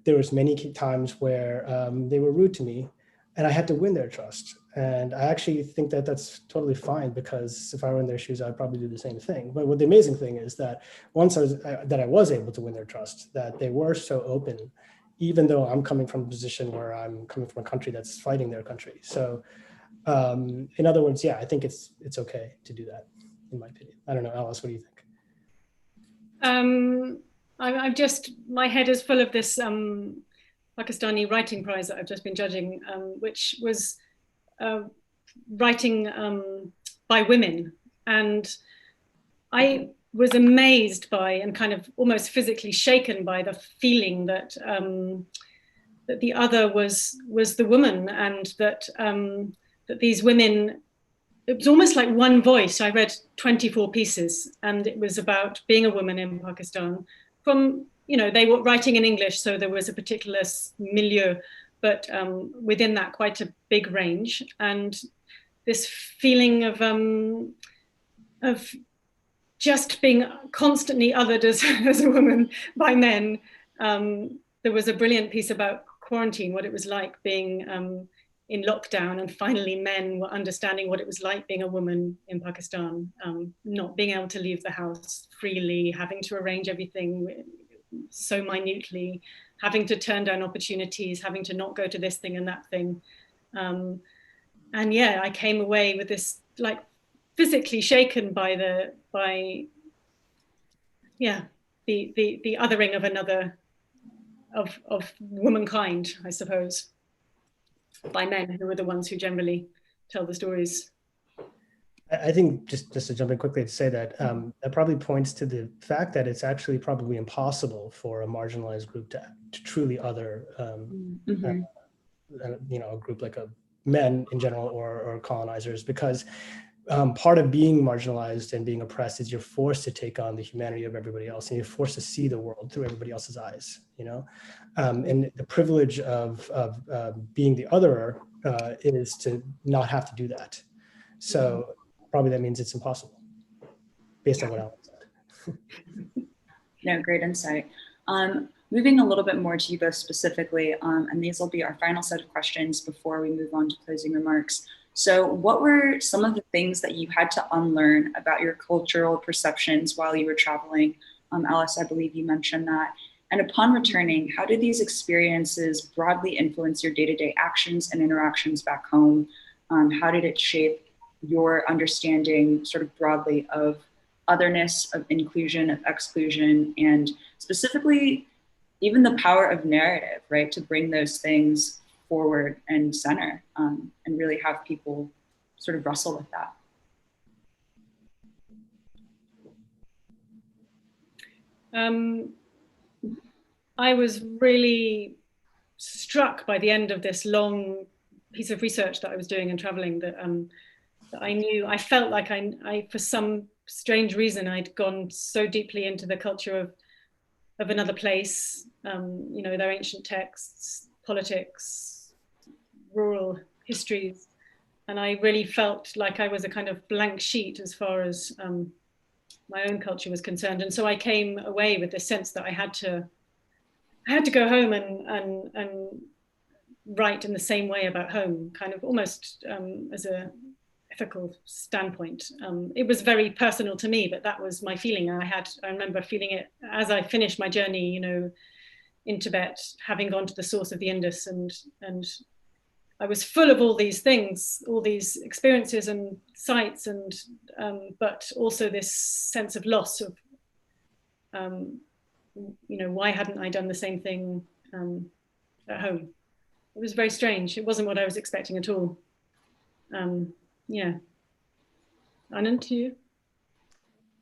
there was many times where they were rude to me, and I had to win their trust. And I actually think that that's totally fine, because if I were in their shoes, I'd probably do the same thing. But what the amazing thing is that once I was able to win their trust, that they were so open, even though I'm coming from a position where I'm coming from a country that's fighting their country. So in other words, yeah, I think it's okay to do that, in my opinion. I don't know, Alice, what do you think? I'm just, my head is full of this Pakistani writing prize that I've just been judging, which was writing by women. And I was amazed by, and kind of almost physically shaken by, the feeling that that the other was the woman, and that that these women, it was almost like one voice. I read 24 pieces, and it was about being a woman in Pakistan. From, they were writing in English, so there was a particular milieu, but within that, quite a big range. And this feeling of just being constantly othered as a woman by men. There was a brilliant piece about quarantine, what it was like being in lockdown, and finally men were understanding what it was like being a woman in Pakistan, not being able to leave the house freely, having to arrange everything so minutely, having to turn down opportunities, having to not go to this thing and that thing. And yeah, I came away with this, like, physically shaken by the othering of another, of womankind, I suppose, by men who are the ones who generally tell the stories. I think, just to jump in quickly to say that, that probably points to the fact that it's actually probably impossible for a marginalized group to truly other, a group like men in general, or colonizers, because part of being marginalized and being oppressed is you're forced to take on the humanity of everybody else, and you're forced to see the world through everybody else's eyes, and the privilege of being the otherer is to not have to do that. So probably that means it's impossible, based on what Alan said. No, great insight. Moving a little bit more to you both specifically, and these will be our final set of questions before we move on to closing remarks. So what were some of the things that you had to unlearn about your cultural perceptions while you were traveling? Alice, I believe you mentioned that. And upon returning, how did these experiences broadly influence your day-to-day actions and interactions back home? How did it shape your understanding, sort of broadly, of otherness, of inclusion, of exclusion, and specifically even the power of narrative, right? To bring those things forward and center, and really have people sort of wrestle with that. I was really struck by the end of this long piece of research that I was doing and traveling, that I felt like I for some strange reason, I'd gone so deeply into the culture of another place, their ancient texts, politics, rural histories, I really felt like I was a kind of blank sheet as far as my own culture was concerned. And so I came away with this sense that I had to go home and write in the same way about home, kind of almost as a ethical standpoint. It was very personal to me, but that was my feeling. I remember feeling it as I finished my journey, you know, in Tibet, having gone to the source of the Indus, and I was full of all these things, all these experiences and sights, and but also this sense of loss of, you know, why hadn't I done the same thing at home? It was very strange. It wasn't what I was expecting at all. Yeah. Anand, to you?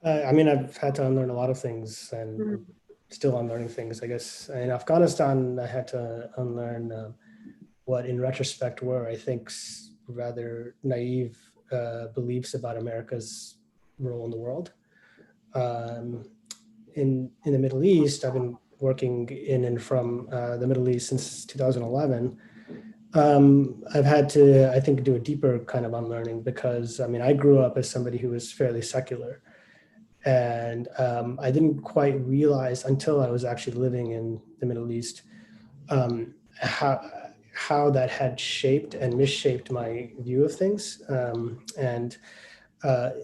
I mean, I've had to unlearn a lot of things and still unlearning things, I guess. In Afghanistan, I had to unlearn what in retrospect were, I think, rather naive beliefs about America's role in the world. In the Middle East, I've been working in and from the Middle East since 2011. I've had to, I think, do a deeper kind of unlearning because, I mean, I grew up as somebody who was fairly secular. And I didn't quite realize until I was actually living in the Middle East how that had shaped and misshaped my view of things.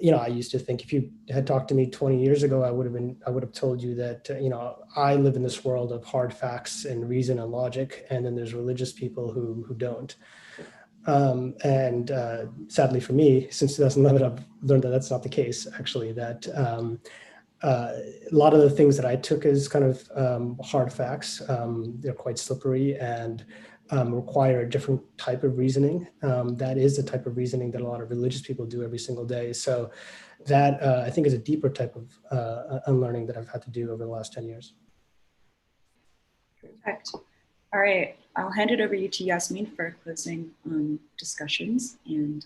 You know, I used to think if you had talked to me 20 years ago, I would have told you that, you know, I live in this world of hard facts and reason and logic, and then there's religious people who don't. Sadly for me, since 2011, I've learned that that's not the case, actually, that a lot of the things that I took as kind of hard facts, they're quite slippery and require a different type of reasoning. That is the type of reasoning that a lot of religious people do every single day. So that I think is a deeper type of unlearning that I've had to do over the last 10 years. Perfect. All right, I'll hand it over to Yasmin for closing discussions, and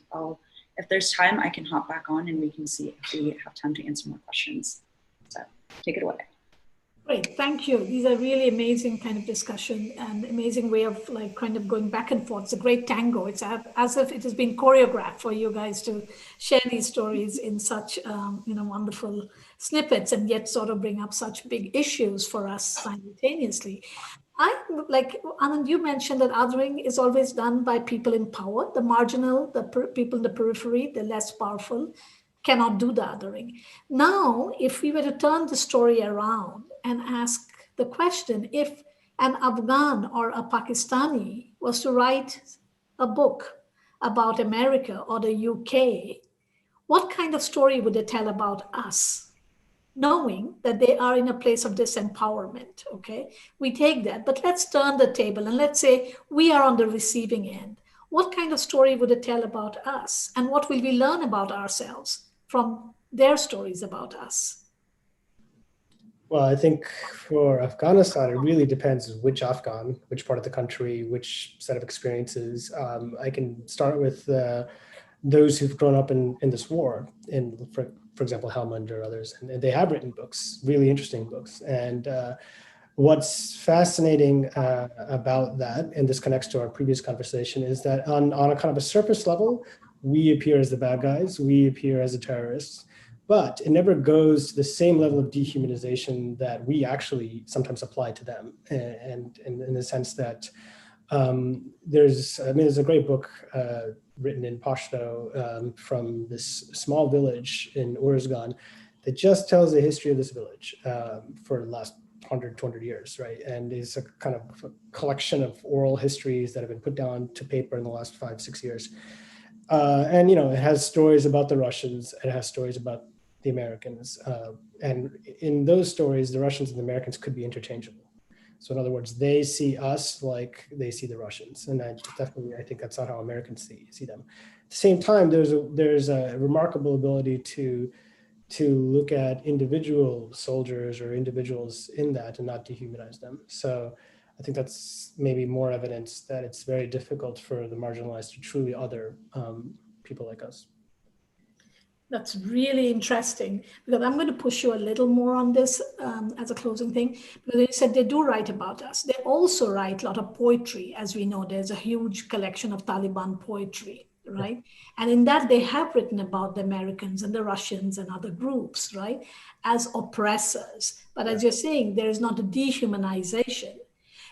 if there's time, I can hop back on and we can see if we have time to answer more questions. So take it away. Great, thank you. These are really amazing kind of discussion and amazing way of like kind of going back and forth. It's a great tango. It's as if it has been choreographed for you guys to share these stories in such you know, wonderful snippets and yet sort of bring up such big issues for us simultaneously. I like, Anand, you mentioned that othering is always done by people in power, the marginal, the people in the periphery, the less powerful, cannot do the othering. Now, if we were to turn the story around and ask the question, if an Afghan or a Pakistani was to write a book about America or the UK, what kind of story would they tell about us? Knowing that they are in a place of disempowerment, okay? We take that, but let's turn the table and let's say we are on the receiving end. What kind of story would it tell about us? And what will we learn about ourselves from their stories about us? Well, I think for Afghanistan, it really depends which Afghan, which part of the country, which set of experiences. I can start with those who've grown up in this war, for example, Helmand or others, and they have written books, really interesting books. And what's fascinating about that, and this connects to our previous conversation, is that on a kind of a surface level, we appear as the bad guys, we appear as the terrorists, but it never goes to the same level of dehumanization that we actually sometimes apply to them. And in the sense that there's a great book written in Pashto from this small village in Uruzgan that just tells the history of this village for the last 100, 200 years, right? And is a kind of a collection of oral histories that have been put down to paper in the last 5-6 years. And, you know, it has stories about the Russians, it has stories about the Americans. And in those stories, the Russians and the Americans could be interchangeable. So in other words, they see us like they see the Russians. And I think that's not how Americans see them. At the same time, there's a remarkable ability to look at individual soldiers or individuals in that and not dehumanize them. So I think that's maybe more evidence that it's very difficult for the marginalized to truly other people like us. That's really interesting, because I'm going to push you a little more on this as a closing thing, because they said they do write about us. They also write a lot of poetry. As we know, there's a huge collection of Taliban poetry, right? And in that, they have written about the Americans and the Russians and other groups, right, as oppressors. But as you're saying, there is not a dehumanization.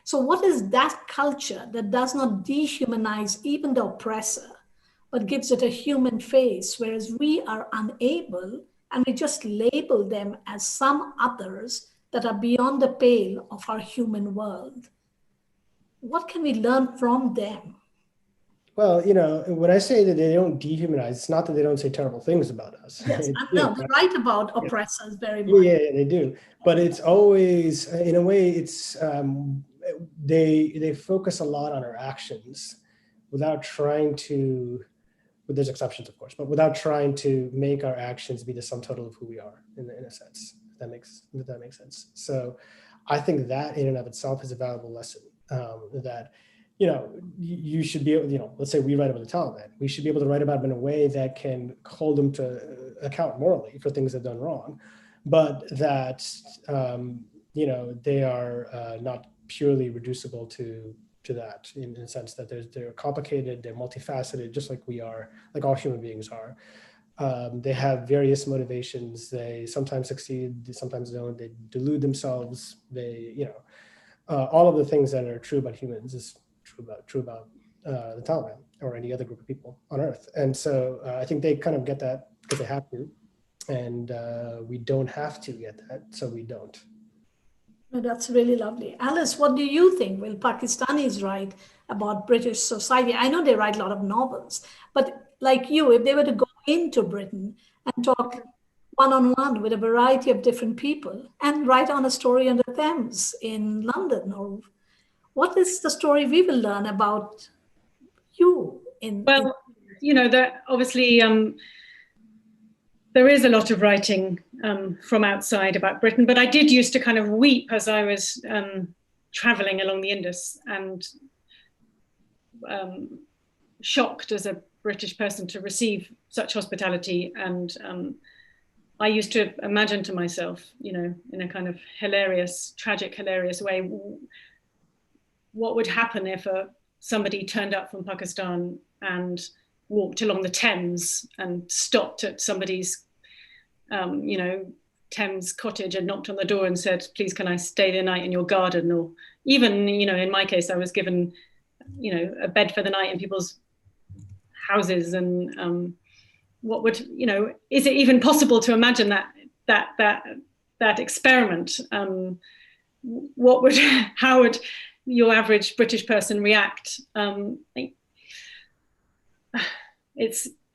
So what is that culture that does not dehumanize even the oppressor, but gives it a human face, whereas we are unable, and we just label them as some others that are beyond the pale of our human world? What can we learn from them? Well, when I say that they don't dehumanize, it's not that they don't say terrible things about us. Yes, no, they write about oppressors very much. Yeah, they do. But it's always, in a way, it's they focus a lot on our actions without trying to, well, there's exceptions, of course, but without trying to make our actions be the sum total of who we are, in a sense. If that makes sense. So I think that in and of itself is a valuable lesson, that you should be able, let's say we write about the Taliban, we should be able to write about them in a way that can hold them to account morally for things they've done wrong, but that, they are not purely reducible to that, in the sense that they're complicated, they're multifaceted, just like we are, like all human beings are. They have various motivations. They sometimes succeed, sometimes don't. They delude themselves. They, all of the things that are true about humans is true about the Taliban or any other group of people on Earth. And so I think they kind of get that because they have to, and we don't have to get that, so we don't. No, that's really lovely. Alice, what do you think? Will Pakistanis write about British society? I know they write a lot of novels, but like you, if they were to go into Britain and talk one-on-one with a variety of different people and write on a story on the Thames in London, or what is the story we will learn about you that obviously there is a lot of writing from outside about Britain, but I did used to kind of weep as I was traveling along the Indus, and shocked as a British person to receive such hospitality. And I used to imagine to myself, in a kind of tragic, hilarious way, what would happen if somebody turned up from Pakistan and walked along the Thames and stopped at somebody's, Thames cottage and knocked on the door and said, please, can I stay the night in your garden? Or even, in my case, I was given, a bed for the night in people's houses. And what would, is it even possible to imagine that experiment? How would your average British person react?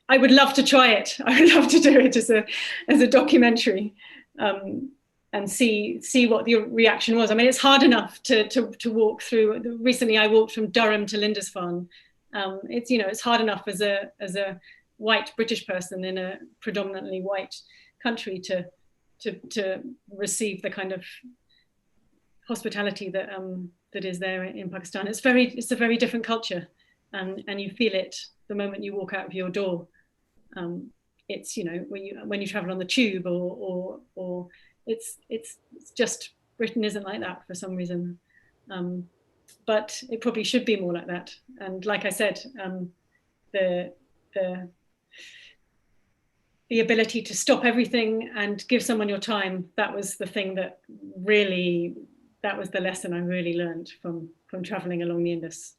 I would love to try it. I would love to do it as a documentary, and see what the reaction was. I mean, it's hard enough to walk through. Recently, I walked from Durham to Lindisfarne. It's hard enough as a white British person in a predominantly white country to receive the kind of hospitality that is there in Pakistan. It's a very different culture, and you feel it the moment you walk out of your door. It's when you travel on the tube or it's just, Britain isn't like that for some reason, but it probably should be more like that. And like I said, the ability to stop everything and give someone your time, that was the thing that was the lesson I really learned from traveling along the Indus.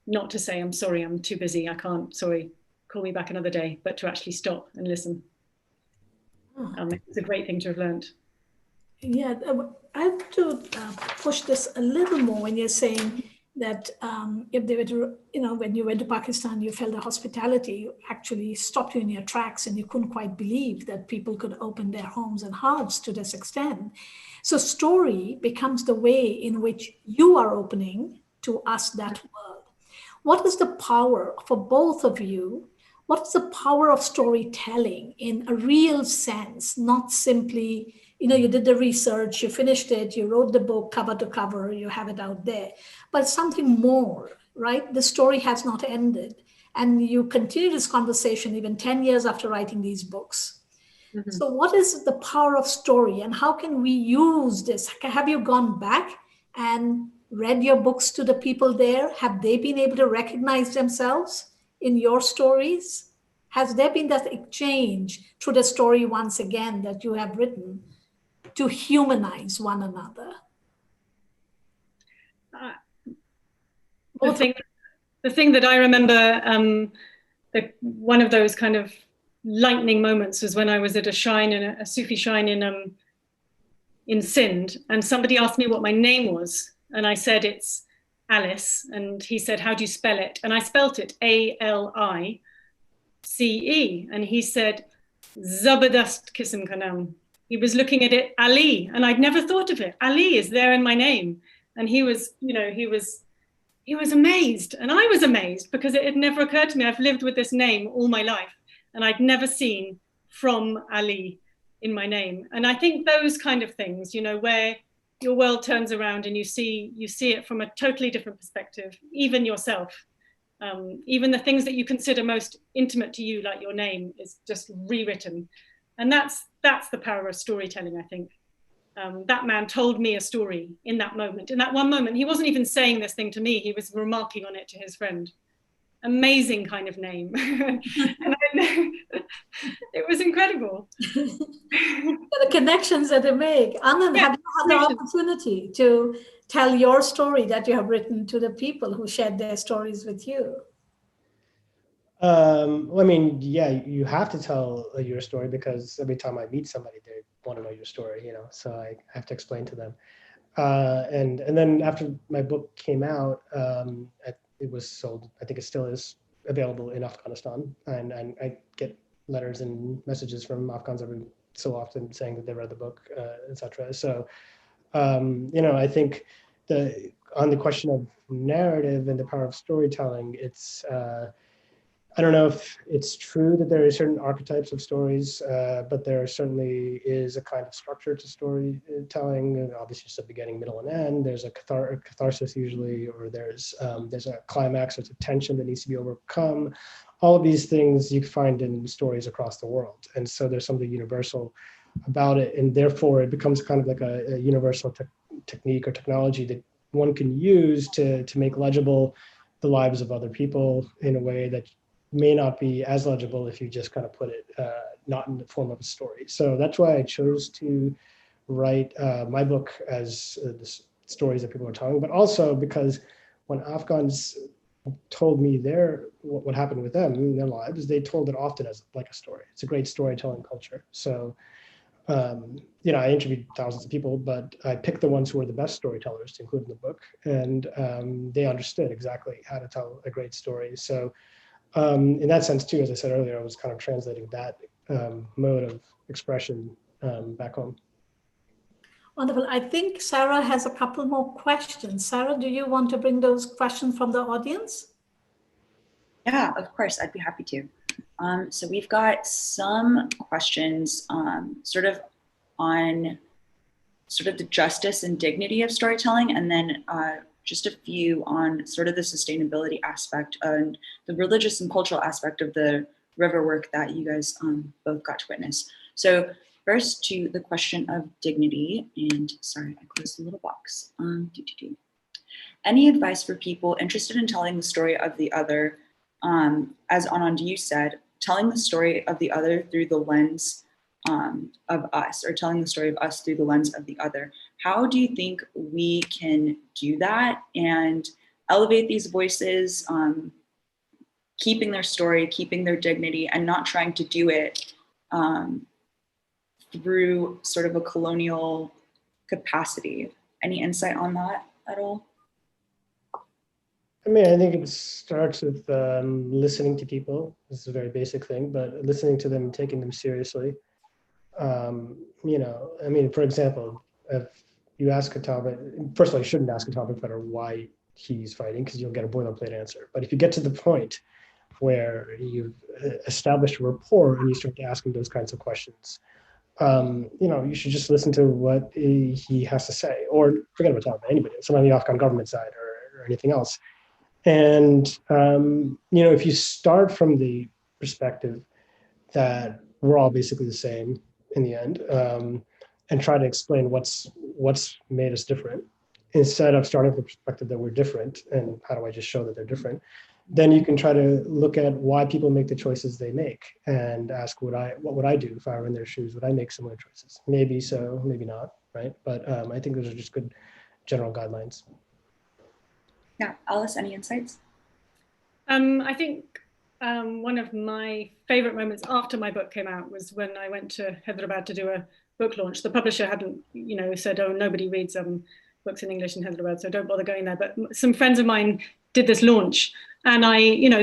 Not to say I'm sorry, I'm too busy, I can't, sorry, call me back another day, but to actually stop and listen. It's a great thing to have learned. Yeah, I have to push this a little more when you're saying that if they were to, when you went to Pakistan, you felt the hospitality actually stopped you in your tracks, and you couldn't quite believe that people could open their homes and hearts to this extent. So story becomes the way in which you are opening to us that world. What is the power for both of you? What's the power of storytelling in a real sense, not simply, you did the research, you finished it, you wrote the book cover to cover, you have it out there, but something more, right? The story has not ended, and you continue this conversation even 10 years after writing these books. Mm-hmm. So what is the power of story, and how can we use this? Have you gone back and read your books to the people there? Have they been able to recognize themselves in your stories? Has there been that exchange through the story once again that you have written to humanize one another? The thing that I remember, one of those kind of lightning moments was when I was at a shrine, a Sufi shrine in Sindh, and somebody asked me what my name was, and I said it's Alice, and he said, how do you spell it? And I spelt it ALICE, and he said, Zabardast Kism Kanam. He was looking at it, Ali, and I'd never thought of it. Ali is there in my name, and he was amazed, and I was amazed because it had never occurred to me. I've lived with this name all my life, and I'd never seen from Ali in my name. And I think those kind of things, where your world turns around and you see it from a totally different perspective, even yourself, even the things that you consider most intimate to you, like your name, is just rewritten. And that's the power of storytelling, I think. That man told me a story in that moment. In that one moment, he wasn't even saying this thing to me. He was remarking on it to his friend. Amazing kind of name. And it was incredible. The connections that they make. Anand, have you had the opportunity to tell your story that you have written to the people who shared their stories with you? Well, I mean, yeah, you have to tell your story because every time I meet somebody, they want to know your story, so I have to explain to them. And then after my book came out, it was sold, I think it still is available in Afghanistan. And I get letters and messages from Afghans every so often saying that they read the book, etc. So, I think on the question of narrative and the power of storytelling, it's, I don't know if it's true that there are certain archetypes of stories, but there certainly is a kind of structure to storytelling. Obviously, just a beginning, middle, and end. There's a catharsis usually, or there's a climax, there's a tension that needs to be overcome. All of these things you find in stories across the world, and so there's something universal about it, and therefore it becomes kind of like a universal technique or technology that one can use to make legible the lives of other people in a way that may not be as legible if you just kind of put it not in the form of a story. So that's why I chose to write my book as the stories that people are telling, but also because when Afghans told me what happened with them in their lives, they told it often as like a story. It's a great storytelling culture. So, I interviewed thousands of people, but I picked the ones who were the best storytellers to include in the book, and they understood exactly how to tell a great story. So in that sense too, as I said earlier, I was kind of translating that mode of expression back home. Wonderful. I think Sarah has a couple more questions. Sarah, do you want to bring those questions from the audience? Yeah, of course, I'd be happy to. So we've got some questions sort of on sort of the justice and dignity of storytelling, and then just a few on sort of the sustainability aspect and the religious and cultural aspect of the river work that you guys both got to witness. So first to the question of dignity, and sorry, I closed the little box. Any advice for people interested in telling the story of the other, as Anand, you said, telling the story of the other through the lens of us, or telling the story of us through the lens of the other? How do you think we can do that and elevate these voices, keeping their story, keeping their dignity, and not trying to do it through sort of a colonial capacity? Any insight on that at all? I mean, I think it starts with listening to people. This is a very basic thing, but listening to them and taking them seriously. I mean, for example, if you ask a Taliban, first of all, you shouldn't ask a Taliban fighter why he's fighting, because you'll get a boilerplate answer. But if you get to the point where you've established a rapport and you start to ask him those kinds of questions, you should just listen to what he has to say, or forget about Taliban, anybody, someone on the Afghan government side or anything else. And, if you start from the perspective that we're all basically the same in the end, and try to explain what's made us different, instead of starting from the perspective that we're different and how do I just show that they're different, then you can try to look at why people make the choices they make and ask, what would I do if I were in their shoes? Would I make similar choices? Maybe so, maybe not, right? But I think those are just good general guidelines. Yeah, Alice, any insights? I think one of my favorite moments after my book came out was when I went to Hyderabad to do a book launch. The publisher hadn't, said, oh, nobody reads books in English in Hyderabad, so don't bother going there. But some friends of mine did this launch. And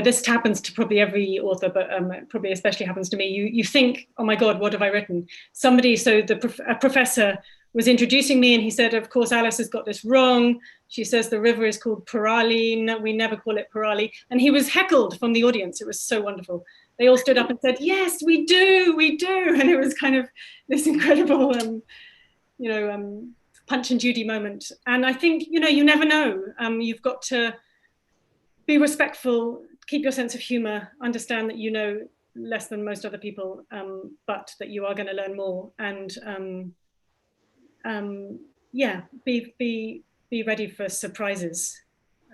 this happens to probably every author, but probably especially happens to me. You think, oh my God, what have I written? A professor was introducing me and he said, of course, Alice has got this wrong. She says the river is called Parali. No, we never call it Parali. And he was heckled from the audience. It was so wonderful. They all stood up and said, yes, we do. And it was kind of this incredible, Punch and Judy moment. And I think, you never know. You've got to be respectful, keep your sense of humor, understand that you know less than most other people, but that you are going to learn more. And be ready for surprises.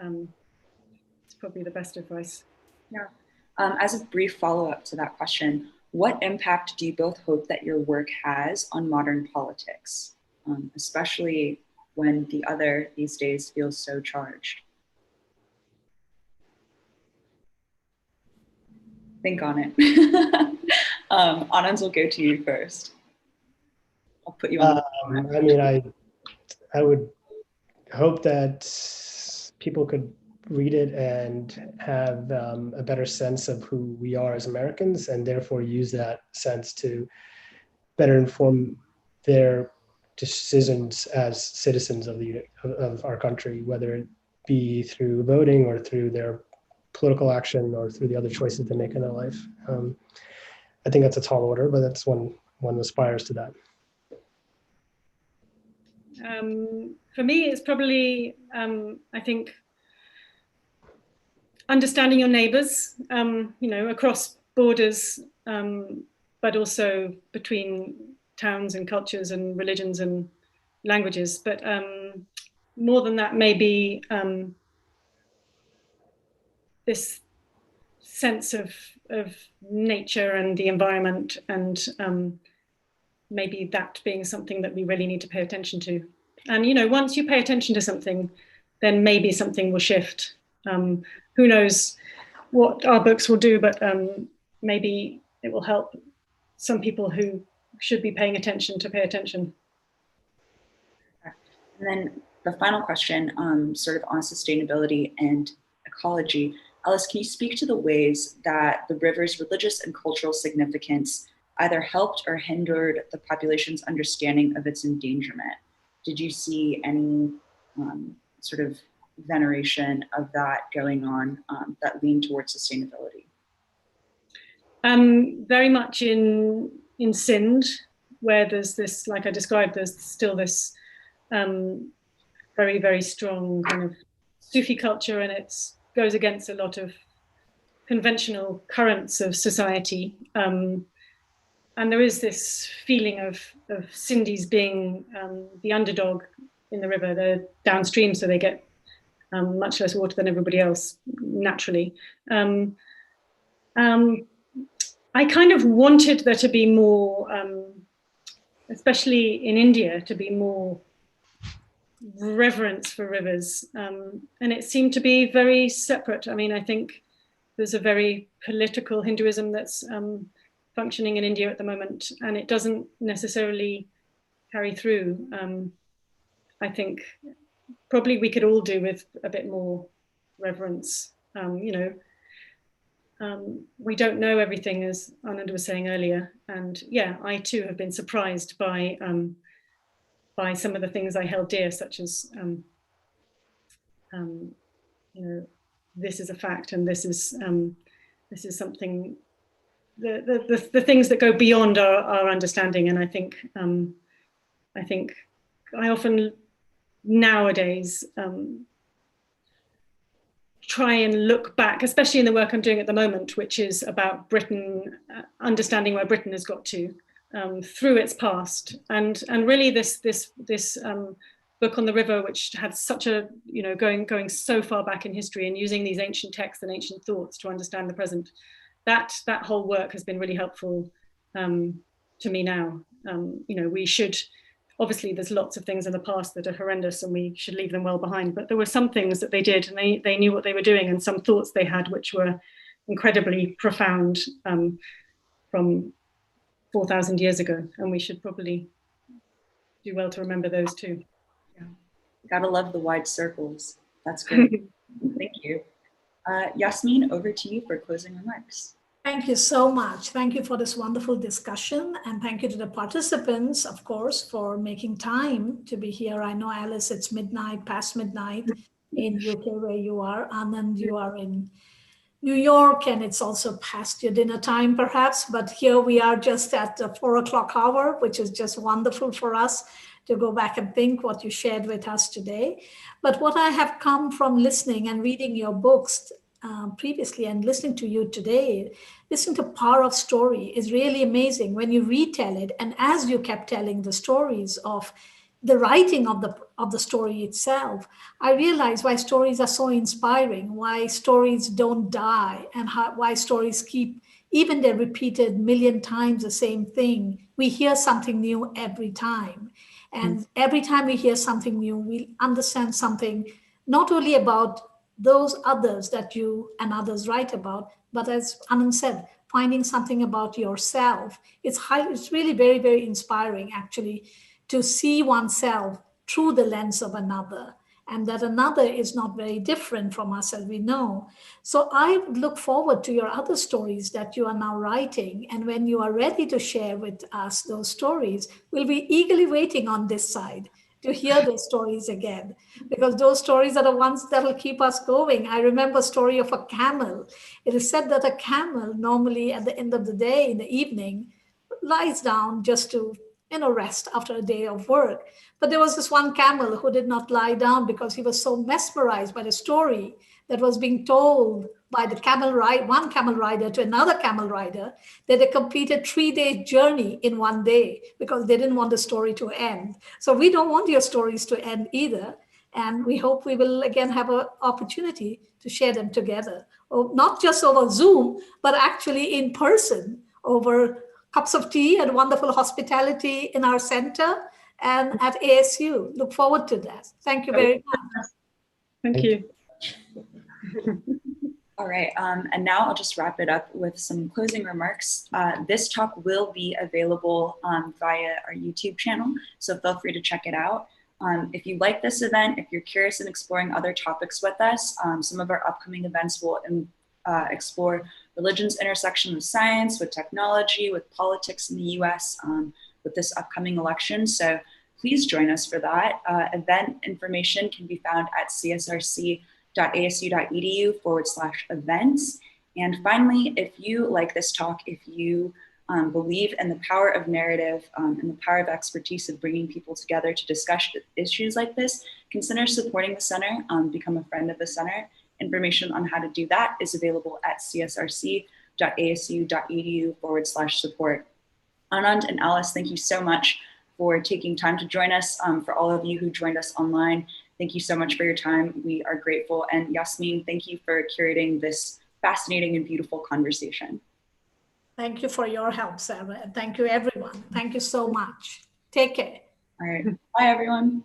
It's probably the best advice. Yeah. As a brief follow-up to that question, what impact do you both hope that your work has on modern politics, especially when the other these days feels so charged? Think on it. Anand, will go to you first. I'll put you on. I would hope that people could read it and have a better sense of who we are as Americans, and therefore use that sense to better inform their decisions as citizens of our country, whether it be through voting or through their political action or through the other choices they make in their life. I think that's a tall order, but that's one aspires to that. For me, it's probably, I think, understanding your neighbors, across borders, but also between towns and cultures and religions and languages. But more than that, maybe this sense of nature and the environment, and maybe that being something that we really need to pay attention to. And once you pay attention to something, then maybe something will shift. Who knows what our books will do, but maybe it will help some people who should be paying attention to pay attention. And then the final question, sort of on sustainability and ecology. Alice, can you speak to the ways that the river's religious and cultural significance either helped or hindered the population's understanding of its endangerment? Did you see any sort of veneration of that going on that leaned towards sustainability? Very much in Sindh, where there's this, like I described, there's still this very, very strong kind of Sufi culture, and it goes against a lot of conventional currents of society. And there is this feeling of Sindhis being the underdog in the river. They're downstream, so they get much less water than everybody else, naturally. I kind of wanted there to be more, especially in India, to be more reverence for rivers. And it seemed to be very separate. I mean, I think there's a very political Hinduism that's functioning in India at the moment, and it doesn't necessarily carry through. I think probably we could all do with a bit more reverence. We don't know everything, as Anand was saying earlier, and yeah, I too have been surprised by some of the things I held dear, such as this is a fact, and this is something. The things that go beyond our understanding, and I think I often nowadays try and look back, especially in the work I'm doing at the moment, which is about Britain, understanding where Britain has got to through its past, and really this book on the river, which had such a, going so far back in history and using these ancient texts and ancient thoughts to understand the present. That whole work has been really helpful to me now. We should, obviously there's lots of things in the past that are horrendous and we should leave them well behind, but there were some things that they did and they knew what they were doing, and some thoughts they had which were incredibly profound from 4,000 years ago, and we should probably do well to remember those too. Yeah. Gotta love the wide circles. That's great. Thank you. Yasmin, over to you for closing remarks. Thank you so much. Thank you for this wonderful discussion. And thank you to the participants, of course, for making time to be here. I know, Alice, it's midnight, past midnight in UK where you are. Anand, you are in New York, and it's also past your dinner time, perhaps. But here we are just at the 4 o'clock hour, which is just wonderful for us to go back and think what you shared with us today. But what I have come from listening and reading your books previously and listening to you today, listening to power of story is really amazing when you retell it. And as you kept telling the stories of the writing of the story itself, I realized why stories are so inspiring, why stories don't die, and why stories keep, even they're repeated 1,000,000 times the same thing, we hear something new every time. And every time we hear something new, we understand something not only about those others that you and others write about, but as Anand said, finding something about yourself. It's really very, very inspiring, actually, to see oneself through the lens of another, and that another is not very different from us, as we know. So I look forward to your other stories that you are now writing. And when you are ready to share with us those stories, we'll be eagerly waiting on this side to hear those stories again, because those stories are the ones that will keep us going. I remember a story of a camel. It is said that a camel normally at the end of the day, in the evening, lies down just to rest after a day of work. But there was this one camel who did not lie down because he was so mesmerized by the story that was being told by the one camel rider to another camel rider, that they completed 3-day journey in one day because they didn't want the story to end. So we don't want your stories to end either. And we hope we will again have an opportunity to share them together, not just over Zoom, but actually in person, over cups of tea and wonderful hospitality in our center and at ASU. Look forward to that. Thank you very much. Thank you. All right, and now I'll just wrap it up with some closing remarks. This talk will be available via our YouTube channel, so feel free to check it out. If you like this event, if you're curious in exploring other topics with us, some of our upcoming events will explore religion's intersection with science, with technology, with politics in the US, with this upcoming election. So please join us for that. Event information can be found at csrc.asu.edu/events. And finally, if you like this talk, if you believe in the power of narrative and the power of expertise of bringing people together to discuss issues like this, consider supporting the center, become a friend of the center. Information on how to do that is available at csrc.asu.edu/support. Anand and Alice, thank you so much for taking time to join us. For all of you who joined us online, thank you so much for your time. We are grateful. And Yasmin, thank you for curating this fascinating and beautiful conversation. Thank you for your help, Sarah. And thank you, everyone. Thank you so much. Take care. All right. Bye, everyone.